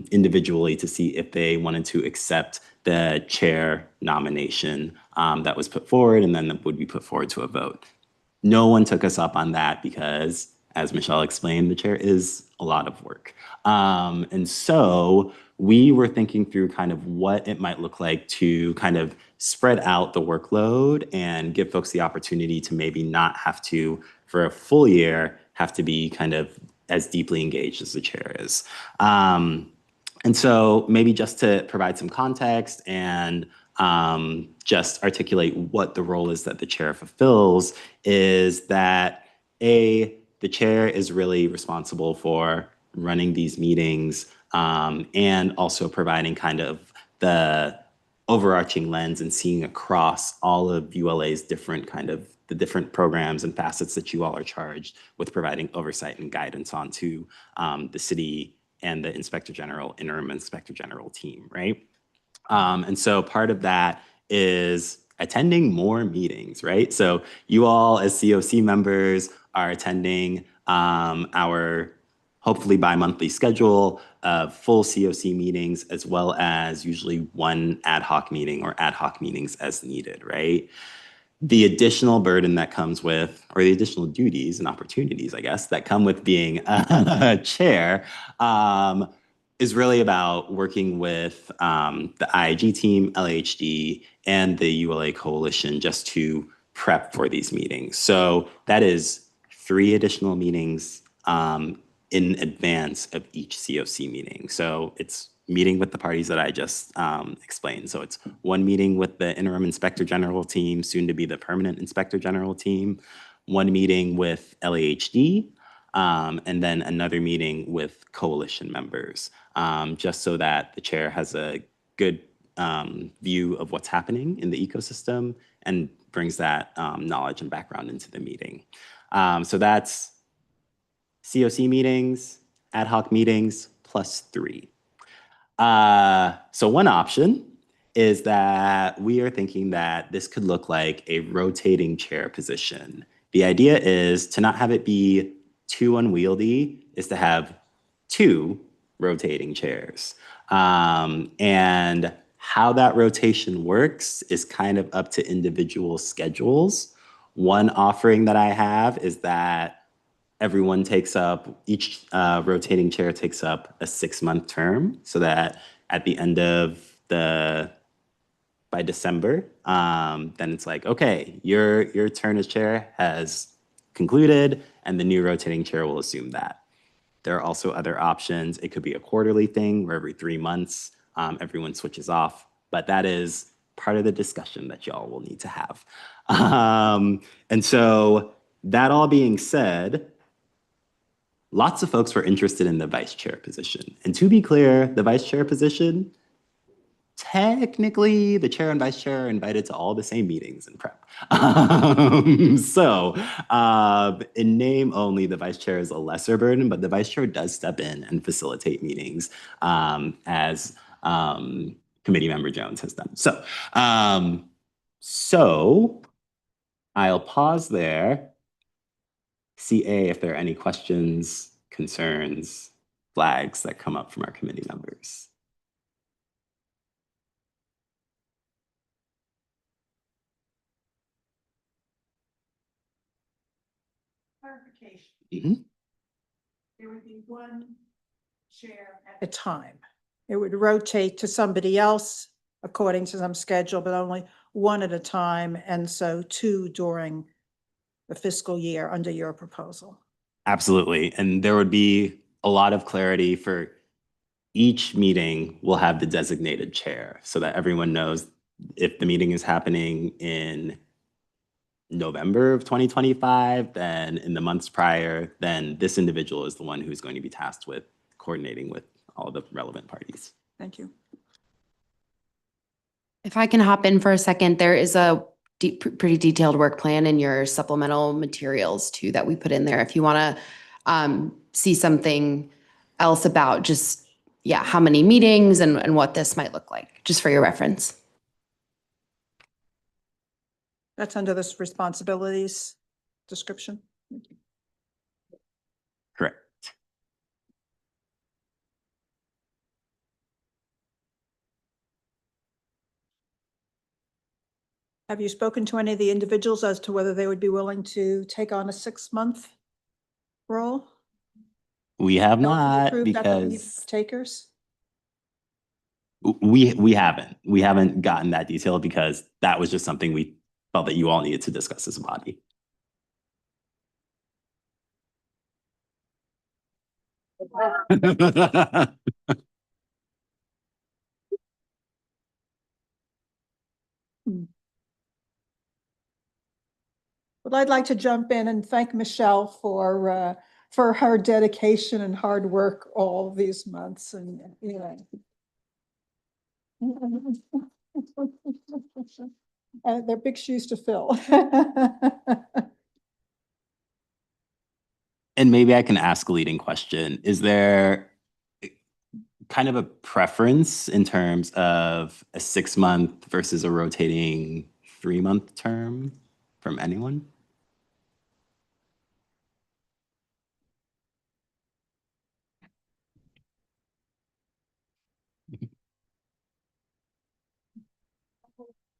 individually to see if they wanted to accept the chair nomination that was put forward and then that would be put forward to a vote. No one took us up on that because, as Michelle explained, the chair is a lot of work. And so we were thinking through kind of what it might look like to kind of spread out the workload and give folks the opportunity to maybe not have to, for a full year, have to be kind of as deeply engaged as the chair is. And so maybe just to provide some context and just articulate what the role is that the chair fulfills is that the chair is really responsible for running these meetings and also providing kind of the overarching lens and seeing across all of ULA's different kind of the different programs and facets that you all are charged with providing oversight and guidance onto the city and the Inspector General, Interim Inspector General team, right? And so part of that is attending more meetings, right? So you all as COC members are attending our hopefully bi-monthly schedule of full COC meetings, as well as usually one ad hoc meeting or ad hoc meetings as needed, right? The additional burden that comes with, or the additional duties and opportunities, I guess, that come with being a chair is really about working with the IIG team, LHD, and the ULA coalition just to prep for these meetings. So that is 3 additional meetings in advance of each COC meeting. So it's meeting with the parties that I just explained. So it's one meeting with the Interim Inspector General team, soon to be the Permanent Inspector General team, one meeting with LAHD, and then another meeting with coalition members, just so that the chair has a good view of what's happening in the ecosystem and brings that knowledge and background into the meeting. So that's COC meetings, ad hoc meetings, +3. So one option is that we are thinking that this could look like a rotating chair position. The idea is to not have it be too unwieldy, is to have 2 rotating chairs. And how that rotation works is kind of up to individual schedules. One offering that I have is that everyone takes up, each rotating chair takes up a 6-month term so that at the end of by December, then it's like, okay, your turn as chair has concluded and the new rotating chair will assume that. There are also other options. It could be a quarterly thing where every 3 months, everyone switches off, but that is part of the discussion that y'all will need to have. And so that all being said, lots of folks were interested in the vice chair position. And to be clear, the vice chair position, technically the chair and vice chair are invited to all the same meetings in prep. So in name only, the vice chair is a lesser burden, but the vice chair does step in and facilitate meetings as committee member Jones has done. So I'll pause there. CA, if there are any questions, concerns, flags that come up from our committee members. Clarification. There would be one chair at a time. it would rotate to somebody else according to some schedule, but only one at a time, and so two during the fiscal year under your proposal. Absolutely. And there would be a lot of clarity for each meeting will have the designated chair so that everyone knows if the meeting is happening in November of 2025, then in the months prior, then this individual is the one who's going to be tasked with coordinating with all the relevant parties. Thank you. If I can hop in for a second, there is a pretty detailed work plan in your supplemental materials too that we put in there. If you want to see something else about just, yeah, how many meetings and what this might look like, just for your reference. That's under this responsibilities description. Correct. Have you spoken to any of the individuals as to whether they would be willing to take on a 6-month role? We have That would be not approved at the meeting because of takers? we haven't gotten that detail because that was just something we felt that you all needed to discuss as a body. Well, I'd like to jump in and thank Michelle for her dedication and hard work all these months, and you know. They're big shoes to fill. And maybe I can ask a leading question. Is there kind of a preference in terms of a 6-month versus a rotating 3-month term from anyone?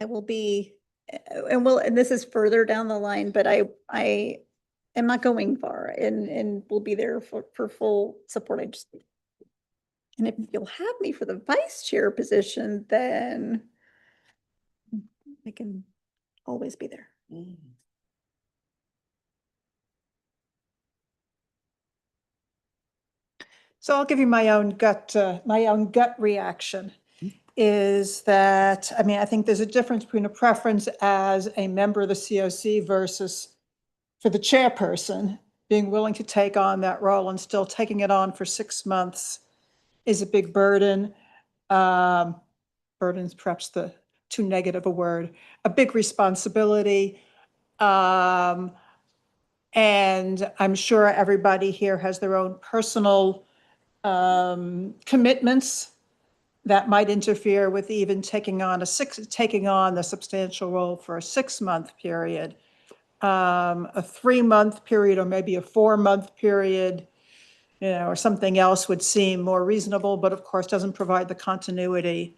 It will be, and this is further down the line, but I am not going far and will be there for full support. And if you'll have me for the vice chair position, then I can always be there. So I'll give you my own gut reaction is that, I mean, I think there's a difference between a preference as a member of the COC versus for the chairperson being willing to take on that role and still taking it on for 6 months is a big burden. Burden's perhaps the too negative a word, a big responsibility. And I'm sure everybody here has their own personal commitments that might interfere with even taking on the substantial role for a 6-month period. A 3-month period or maybe a 4-month period, you know, or something else would seem more reasonable, but of course doesn't provide the continuity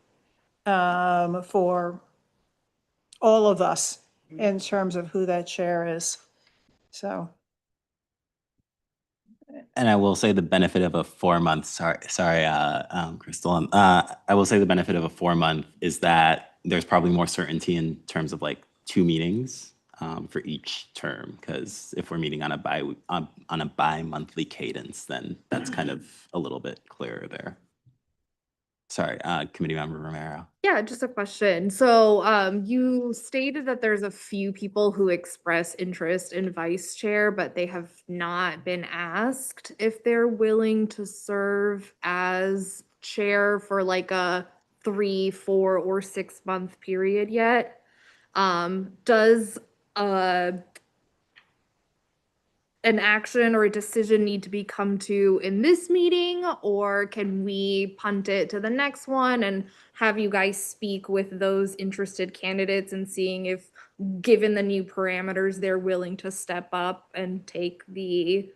for all of us in terms of who that chair is. So. And I will say the benefit of a 4-month, Crystal. I will say the benefit of a 4-month is that there's probably more certainty in terms of like 2 meetings for each term. Because if we're meeting on a bi-monthly cadence, then that's kind of a little bit clearer there. Sorry, Committee Member Romero. Yeah, just a question. So you stated that there's a few people who express interest in vice chair, but they have not been asked if they're willing to serve as chair for like a 3, 4, or 6-month period yet. Does an action or a decision need to be come to in this meeting, or can we punt it to the next one and have you guys speak with those interested candidates and seeing if, given the new parameters, they're willing to step up and take the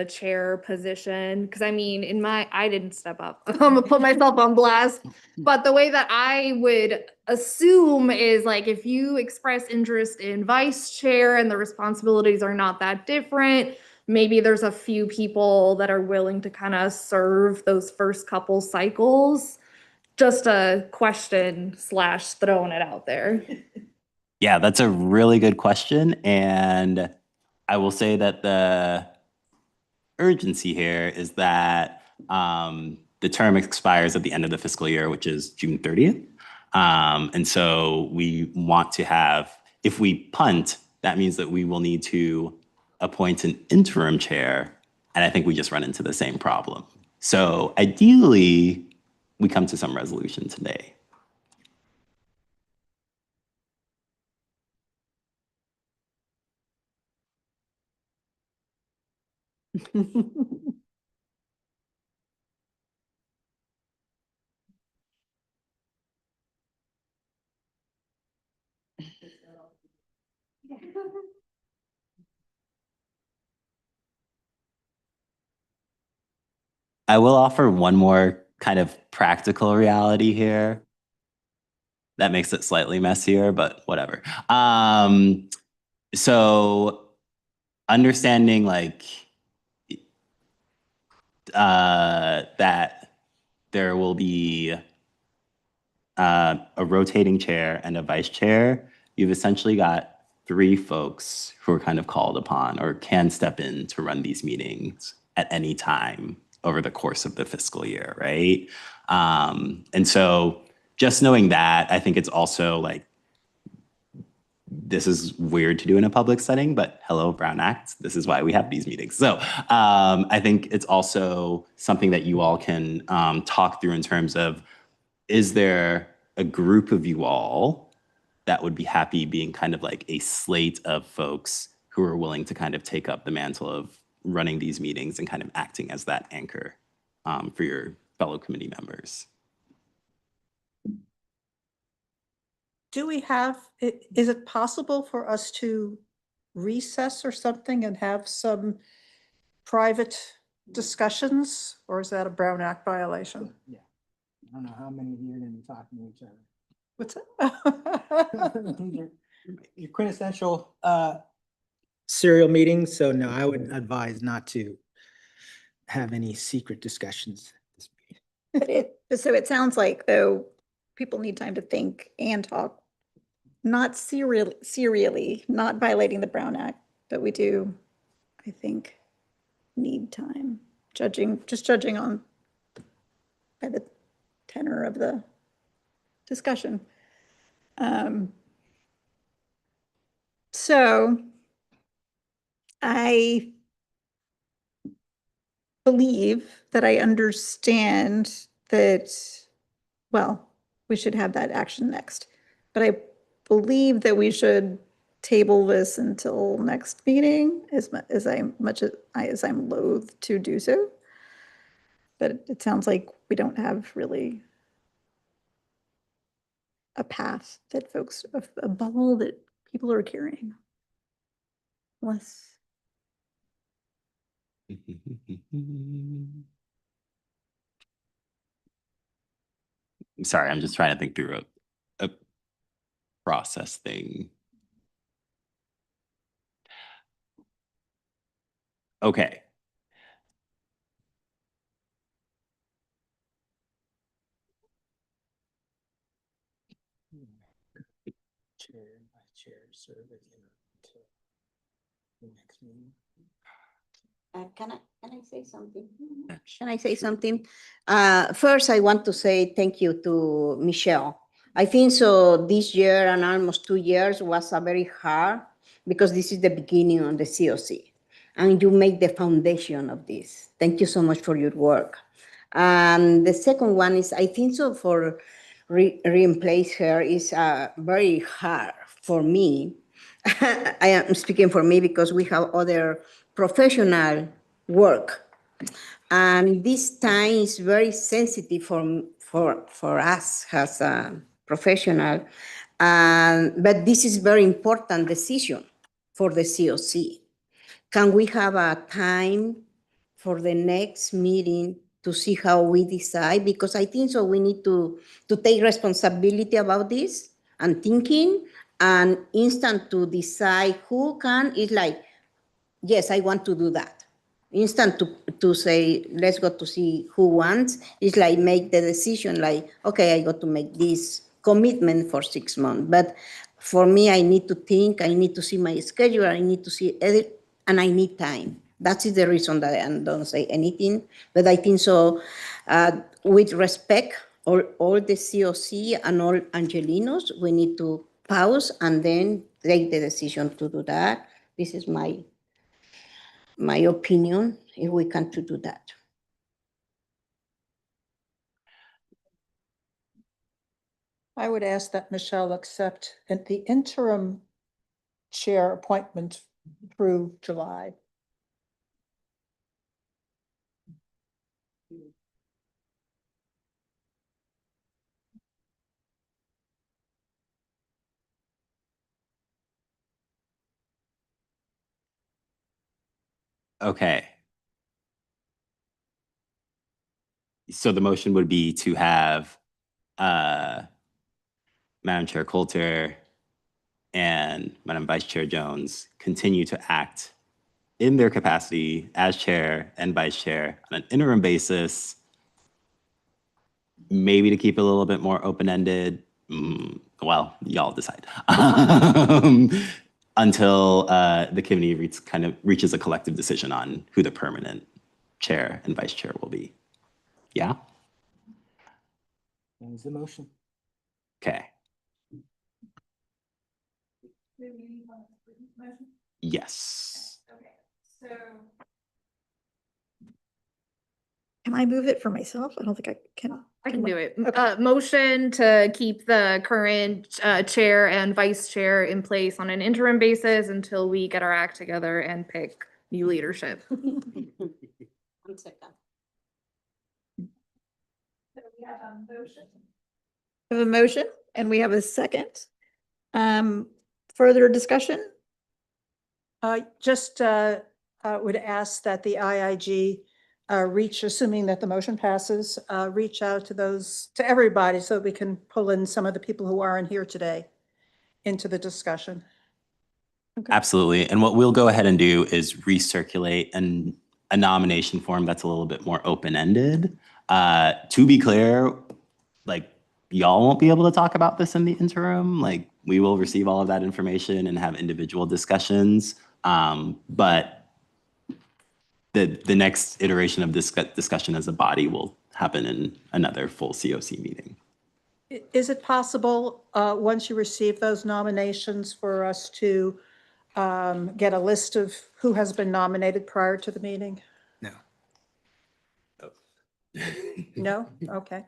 chair position? Because I mean, I didn't step up. I'm gonna put myself on blast. But the way that I would assume is like if you express interest in vice chair and the responsibilities are not that different, maybe there's a few people that are willing to kind of serve those first couple cycles. Just a question / throwing it out there. Yeah, that's a really good question. And I will say that the urgency here is that the term expires at the end of the fiscal year, which is June 30th. And so we want to have, if we punt, that means that we will need to appoint an interim chair. And I think we just run into the same problem. So ideally, we come to some resolution today. I will offer one more kind of practical reality here. That makes it slightly messier, but whatever. So understanding like that there will be a rotating chair and a vice chair, you've essentially got 3 folks who are kind of called upon or can step in to run these meetings at any time over the course of the fiscal year, right? And so just knowing that, I think it's also like, this is weird to do in a public setting, but hello, Brown Act. This is why we have these meetings. So I think it's also something that you all can talk through in terms of, is there a group of you all that would be happy being kind of like a slate of folks who are willing to kind of take up the mantle of running these meetings and kind of acting as that anchor for your fellow committee members? Do we have, is it possible for us to recess or something and have some private discussions? Or is that a Brown Act violation? Yeah. I don't know how many of you are going to be talking to each other. What's that? Your quintessential serial meetings. So no, I would advise not to have any secret discussions. But so it sounds like though, people need time to think and talk. Not serially, not violating the Brown Act, but we do, I think, need time. Just judging on by the tenor of the discussion. So I believe that I understand that, well, we should have that action next, but I believe that we should table this until next meeting as I'm loath to do so. But it sounds like we don't have really a path that folks, a ball that people are carrying. Unless. Sorry, I'm just trying to think through a process thing. Okay. Chair and vice chair serve until the next meeting. Can I say something? Can I say something? First, I want to say thank you to Michelle. I think so this year and almost 2 years was a very hard because this is the beginning of the COC and you make the foundation of this. Thank you so much for your work. And the second one is, I think so for replace her is very hard for me. I am speaking for me because we have other professional work. And this time is very sensitive for us as a professional. But this is very important decision for the COC. Can we have a time for the next meeting to see how we decide? Because I think so we need to take responsibility about this and thinking and instant to decide who can, it's like yes, I want to do that. Instant to say, let's go to see who wants, it's like make the decision like, okay, I got to make this commitment for 6 months. But for me, I need to think, I need to see my schedule, I need to see edit, and I need time. That is the reason that I don't say anything. But I think so, with respect, all the COC and all Angelinos, we need to pause and then take the decision to do that. This is my opinion, if we can to do that. I would ask that Michelle accept the interim chair appointment through July. Okay. So the motion would be to have Madam Chair Coulter and Madam Vice Chair Jones continue to act in their capacity as chair and vice chair on an interim basis, maybe to keep it a little bit more open-ended. Well, y'all decide. Until the committee reaches a collective decision on who the permanent chair and vice chair will be. Yeah? That is the motion. Okay. Yes. So. Can I move it for myself? I don't think I can. I can do it. Motion to keep the current chair and vice chair in place on an interim basis until we get our act together and pick new leadership. 1 second. We have a motion and we have a second. Further discussion? Just would ask that the IIG reach, assuming that the motion passes, reach out to everybody so we can pull in some of the people who aren't here today into the discussion. Okay. Absolutely. And what we'll go ahead and do is recirculate a nomination form that's a little bit more open-ended. To be clear, like, y'all won't be able to talk about this in the interim. Like, we will receive all of that information and have individual discussions. But the next iteration of this discussion as a body will happen in another full COC meeting. Is it possible, once you receive those nominations, for us to get a list of who has been nominated prior to the meeting? No. No? Okay.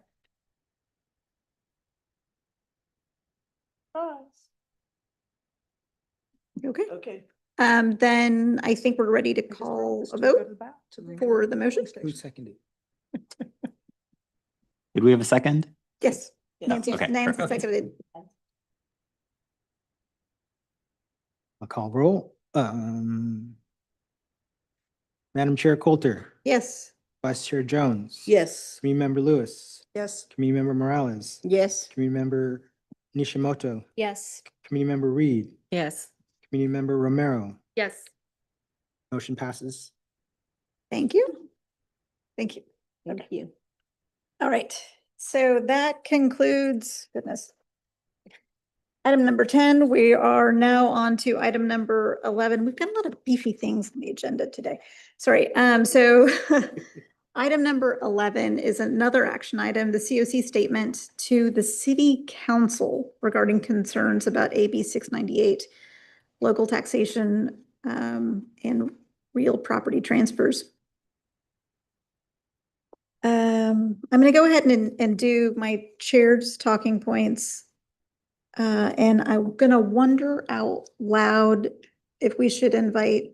Okay. Okay. Then I think we're ready to call a vote for the motion. Who seconded? Did we have a second? Yes. Yes. Nancy, Okay, Nancy perfect. seconded. I'll call roll. Madam Chair Coulter, Yes. Vice Chair Jones. Yes. Committee Member Lewis, Yes. Committee Member Morales, Yes. Committee Member Nishimoto, Yes. Committee Member Reed, Yes. Committee Member Romero. Yes. Motion passes. Thank you. Thank you. Thank you. All right. So that concludes, goodness. Item number 10, we are now on to item number 11. We've got a lot of beefy things on the agenda today. Sorry. So item number 11 is another action item, the COC statement to the City Council regarding concerns about AB 698, local taxation and real property transfers. I'm going to go ahead and do my chair's talking points. And I'm going to wonder out loud if we should invite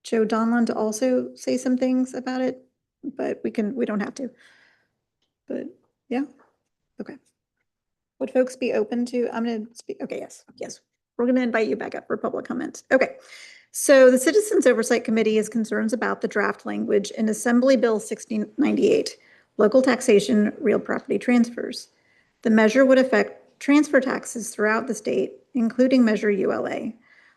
Joe Donlon to also say some things about it, but we don't have to. But yeah, okay. Would folks be open to, I'm going to speak, okay, yes. We're going to invite you back up for public comments. Okay. So the Citizens Oversight Committee has concerns about the draft language in Assembly Bill 1698, local taxation, real property transfers. The measure would affect transfer taxes throughout the state, including Measure ULA.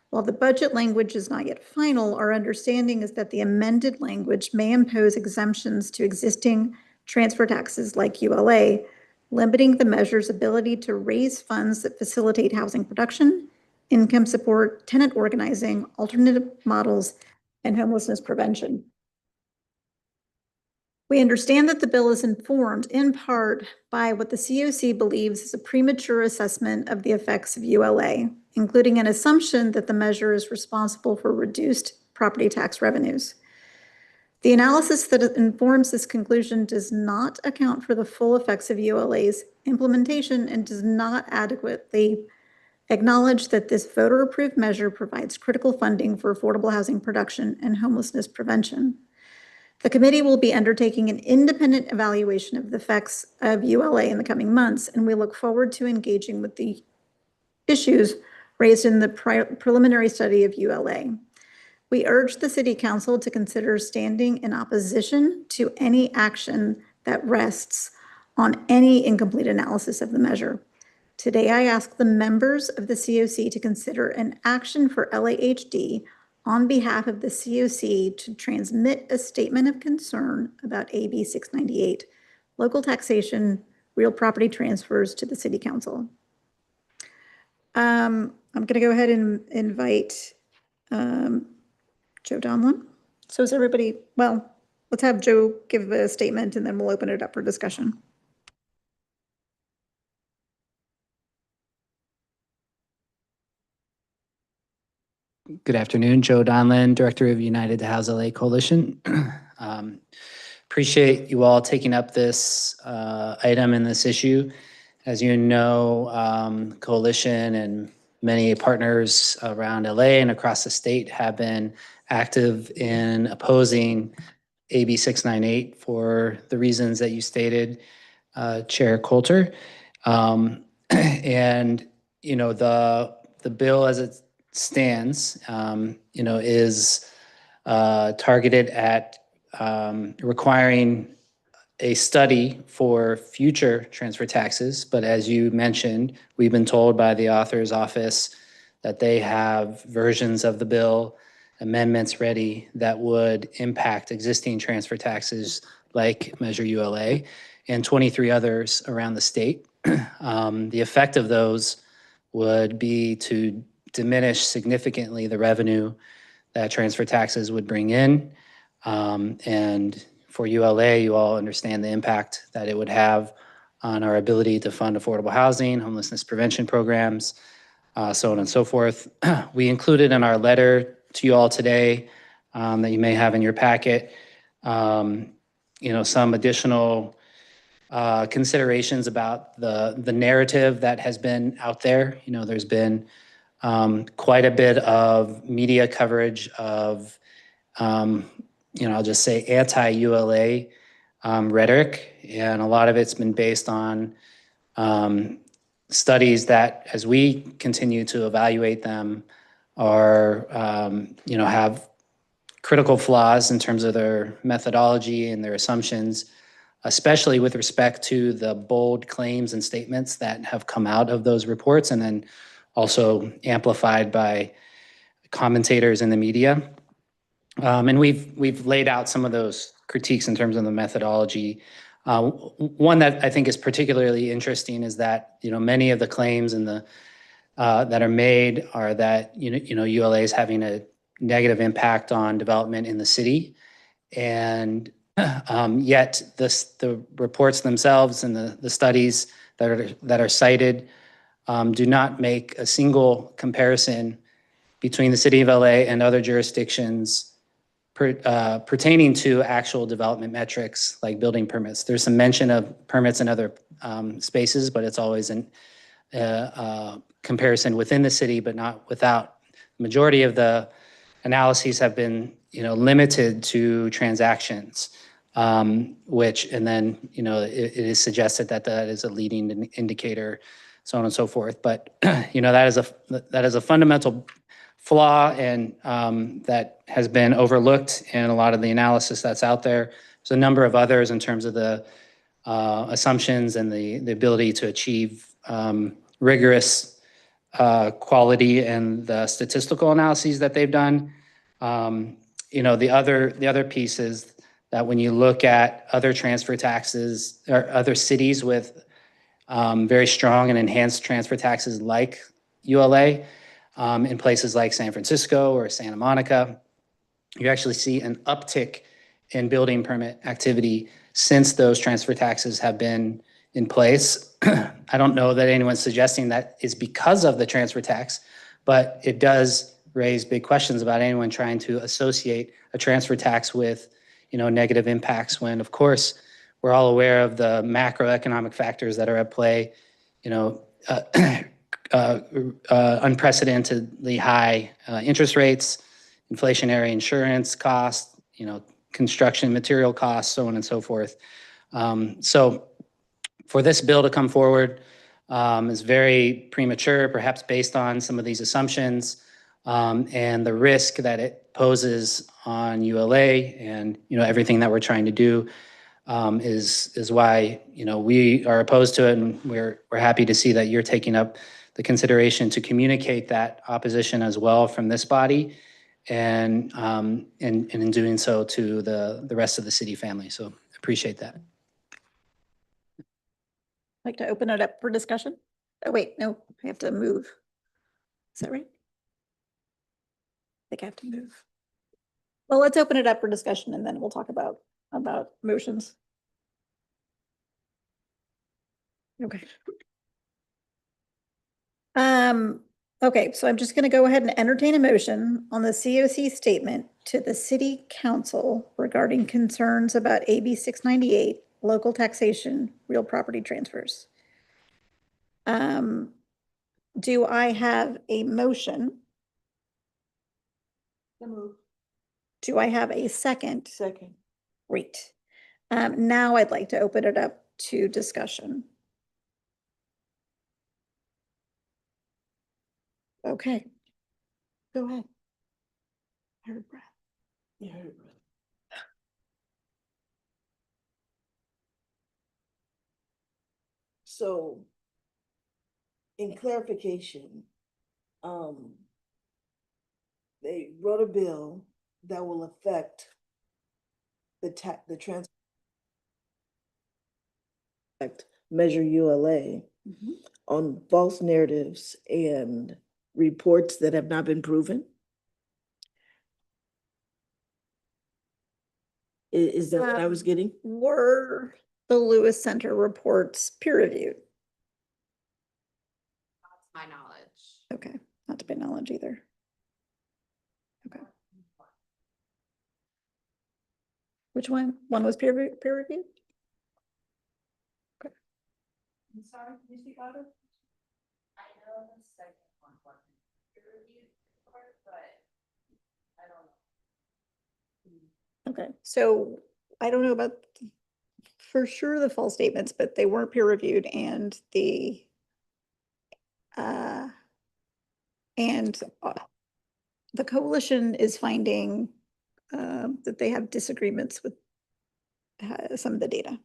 While the budget language is not yet final, our understanding is that the amended language may impose exemptions to existing transfer taxes like ULA, limiting the measure's ability to raise funds that facilitate housing production, income support, tenant organizing, alternative models, and homelessness prevention. We understand that the bill is informed in part by what the COC believes is a premature assessment of the effects of ULA, including an assumption that the measure is responsible for reduced property tax revenues. The analysis that informs this conclusion does not account for the full effects of ULA's implementation and does not adequately acknowledge that this voter-approved measure provides critical funding for affordable housing production and homelessness prevention. The committee will be undertaking an independent evaluation of the effects of ULA in the coming months, and we look forward to engaging with the issues raised in the preliminary study of ULA. We urge the City Council to consider standing in opposition to any action that rests on any incomplete analysis of the measure. Today, I ask the members of the COC to consider an action for LAHD on behalf of the COC to transmit a statement of concern about AB 698, local taxation, real property transfers to the City Council. I'm going to go ahead and invite Joe Donlin. So is everybody, well, let's have Joe give a statement and then we'll open it up for discussion. Good afternoon, Joe Donlin, Director of United to House LA Coalition. Appreciate you all taking up this item and this issue. As you know, Coalition and many partners around LA and across the state have been active in opposing AB 698 for the reasons that you stated, Chair Coulter. And, you know, the bill as it stands, you know, is targeted at requiring a study for future transfer taxes. But as you mentioned, we've been told by the author's office that they have versions of the bill, amendments ready that would impact existing transfer taxes like Measure ULA and 23 others around the state. The effect of those would be to diminish significantly the revenue that transfer taxes would bring in. And for ULA, you all understand the impact that it would have on our ability to fund affordable housing, homelessness prevention programs, so on and so forth. We included in our letter to you all today that you may have in your packet, you know, some additional considerations about the narrative that has been out there. You know, there's been quite a bit of media coverage of, you know, I'll just say anti-ULA rhetoric, and a lot of it's been based on studies that, as we continue to evaluate them, are, you know, have critical flaws in terms of their methodology and their assumptions, especially with respect to the bold claims and statements that have come out of those reports, and then also amplified by commentators in the media. And we've laid out some of those critiques in terms of the methodology. One that I think is particularly interesting is that, you know, many of the claims and the that are made are that, you know, ULA is having a negative impact on development in the city. And yet the reports themselves and the studies that are cited do not make a single comparison between the city of LA and other jurisdictions pertaining to actual development metrics like building permits. There's some mention of permits in other spaces, but it's always a comparison within the city, but not without. The majority of the analyses have been, you know, limited to transactions, which, and then, you know, it is suggested that that is a leading indicator, so on and so forth. But, you know, that is a fundamental flaw, and that has been overlooked in a lot of the analysis that's out there. There's a number of others in terms of the assumptions and the ability to achieve rigorous quality and the statistical analyses that they've done. The other piece is that when you look at other transfer taxes or other cities with very strong and enhanced transfer taxes like ULA, in places like San Francisco or Santa Monica, you actually see an uptick in building permit activity since those transfer taxes have been in place. I don't know that anyone's suggesting that is because of the transfer tax, but it does raise big questions about anyone trying to associate a transfer tax with, negative impacts when, of course, we're all aware of the macroeconomic factors that are at play, unprecedentedly high interest rates, inflationary insurance costs, construction material costs, so on and so forth. So for this bill to come forward is very premature, perhaps based on some of these assumptions and the risk that it poses on ULA and everything that we're trying to do is why we are opposed to it, and we're happy to see that you're taking up the consideration to communicate that opposition as well from this body, and in doing so to the rest of the city family. So appreciate that. Like to open it up for discussion? Oh, wait, no, I have to move. Is that right? I think I have to move. Well, let's open it up for discussion and then we'll talk about motions. Okay. Okay, so I'm just going to go ahead and entertain a motion on the COC statement to the City Council regarding concerns about AB 698, local taxation, real property transfers. Do I have a motion? Do I have a second? Second. Great. Now I'd like to open it up to discussion. Okay. Go ahead. I heard breath. You heard it, brother. So, in clarification, they wrote a bill that will affect the measure ULA on false narratives and reports that have not been proven. Is that what I was getting? Were the Lewis Center reports peer reviewed? That's my knowledge. Okay, not to my knowledge either. Okay. Which one? One was peer reviewed? Okay. I'm sorry, can you speak louder? I know the second one wasn't peer reviewed, but I don't know. Okay, so I don't know about for sure the false statements, but they weren't peer reviewed and the coalition is finding that they have disagreements with some of the data.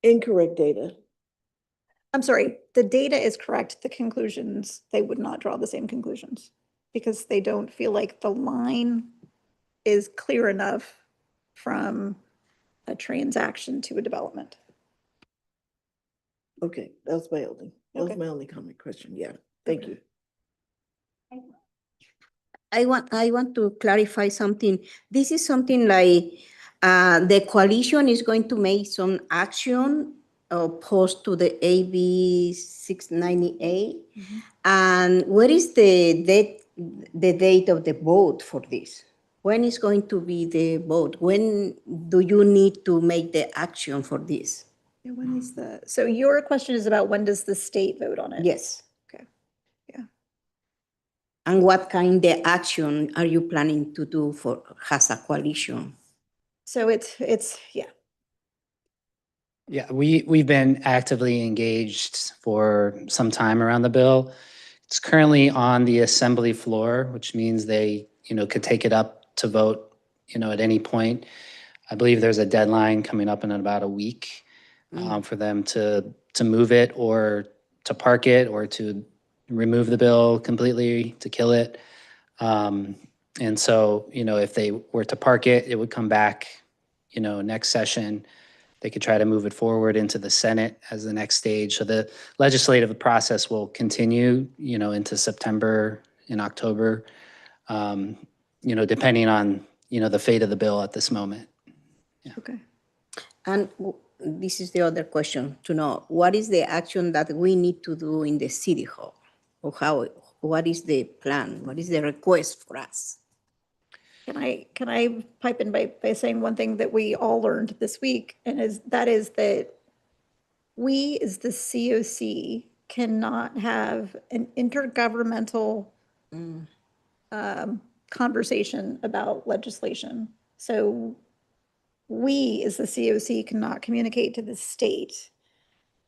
Incorrect data. I'm sorry, the data is correct. The conclusions, they would not draw the same conclusions because they don't feel like the line is clear enough from a transaction to a development. Okay, that was my only comment question. Yeah, thank you. I want to clarify something. This is something like the coalition is going to make some action opposed to the AB 698. And what is the date of the vote for this? When is going to be the vote? When do you need to make the action for this? Yeah, when is so your question is about when does the state vote on it? Yes. Okay. Yeah. And what kind of action are you planning to do as a coalition? So it's yeah. Yeah, we've been actively engaged for some time around the bill. It's currently on the assembly floor, which means they, could take it up to vote, at any point. I believe there's a deadline coming up in about a week. for them to move it or to park it or to remove the bill completely, to kill it. And so, if they were to park it, it would come back, next session. They could try to move it forward into the Senate as the next stage. So the legislative process will continue, into September and October, depending on, the fate of the bill at this moment. Okay. And this is the other question to know, what is the action that we need to do in the city hall? Or what is the plan? What is the request for us? Can I pipe in by saying one thing that we all learned this week, and that is that we as the COC cannot have an intergovernmental conversation about legislation. So we as the COC cannot communicate to the state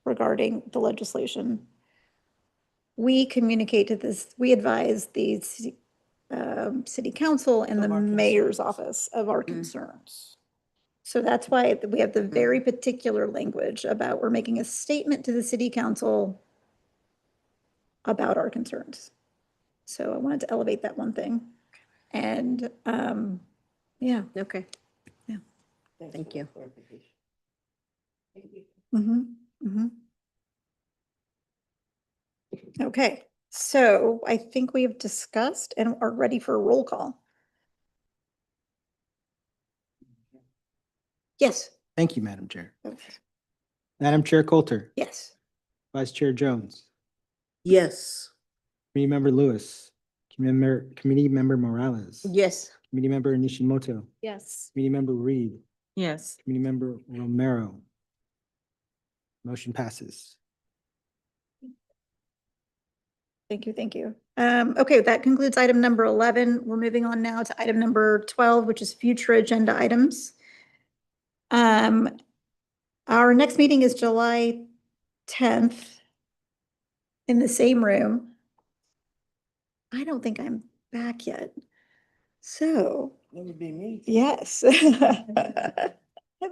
regarding the legislation. We communicate to this, we advise the city council and the mayor's office of our concerns. So that's why we have the very particular language about we're making a statement to the city council about our concerns. So I wanted to elevate that one thing. And yeah. Okay. Yeah. Thank you. Mm-hmm. Mm-hmm. Okay, so I think we have discussed and are ready for a roll call. Yes. Thank you, Madam Chair. Madam Chair Coulter, Yes. Vice Chair Jones, Yes. Committee Member Lewis, Committee Member Morales, Yes. Committee Member Nishimoto, Yes. Committee Member Reed, Yes. Committee Member Romero. Motion passes. Thank you, thank you. Okay, that concludes item number 11. We're moving on now to item number 12, which is future agenda items. Our next meeting is July 10th in the same room. I don't think I'm back yet. So. That would be me. Yes. I'm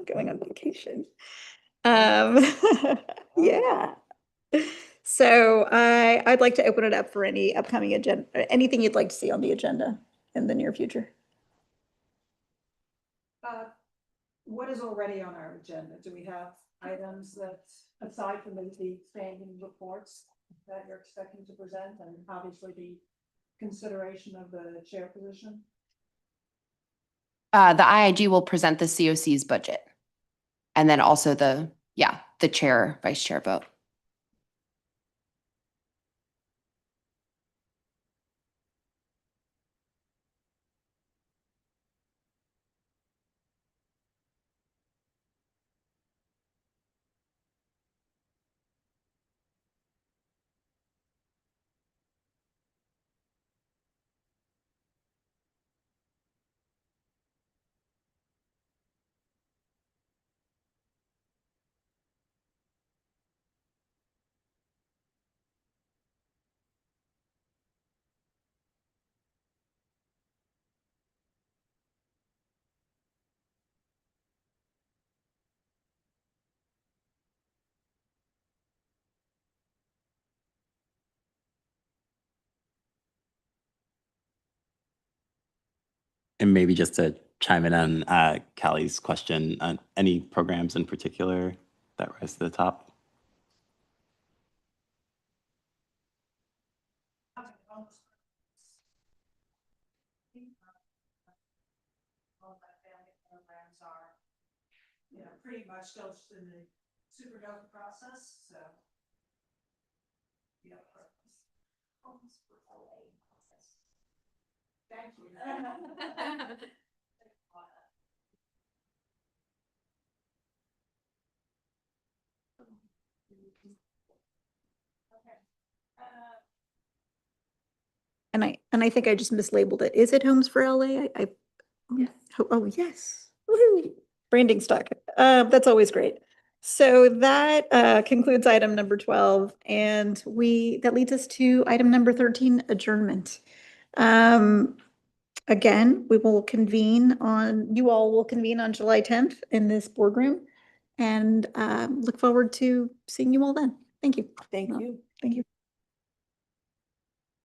going on vacation. Yeah. So I'd like to open it up for any upcoming agenda, anything you'd like to see on the agenda in the near future. What is already on our agenda? Do we have items that, aside from the standing reports that you're expecting to present, and obviously the consideration of the chair position? The IIG will present the COC's budget. And then also the chair, vice chair vote. And maybe just to chime in on Callie's question, any programs in particular that rise to the top? Programs are, pretty much still in the super development process, so. Thank you. And I think I just mislabeled it. Is it Homes for LA? Oh, yes. Woohoo. Branding stuck. That's always great. So that concludes item number 12, and that leads us to item number 13, adjournment. Again, you all will convene on July 10th in this boardroom. and look forward to seeing you all then. Thank you. Thank you. Thank you.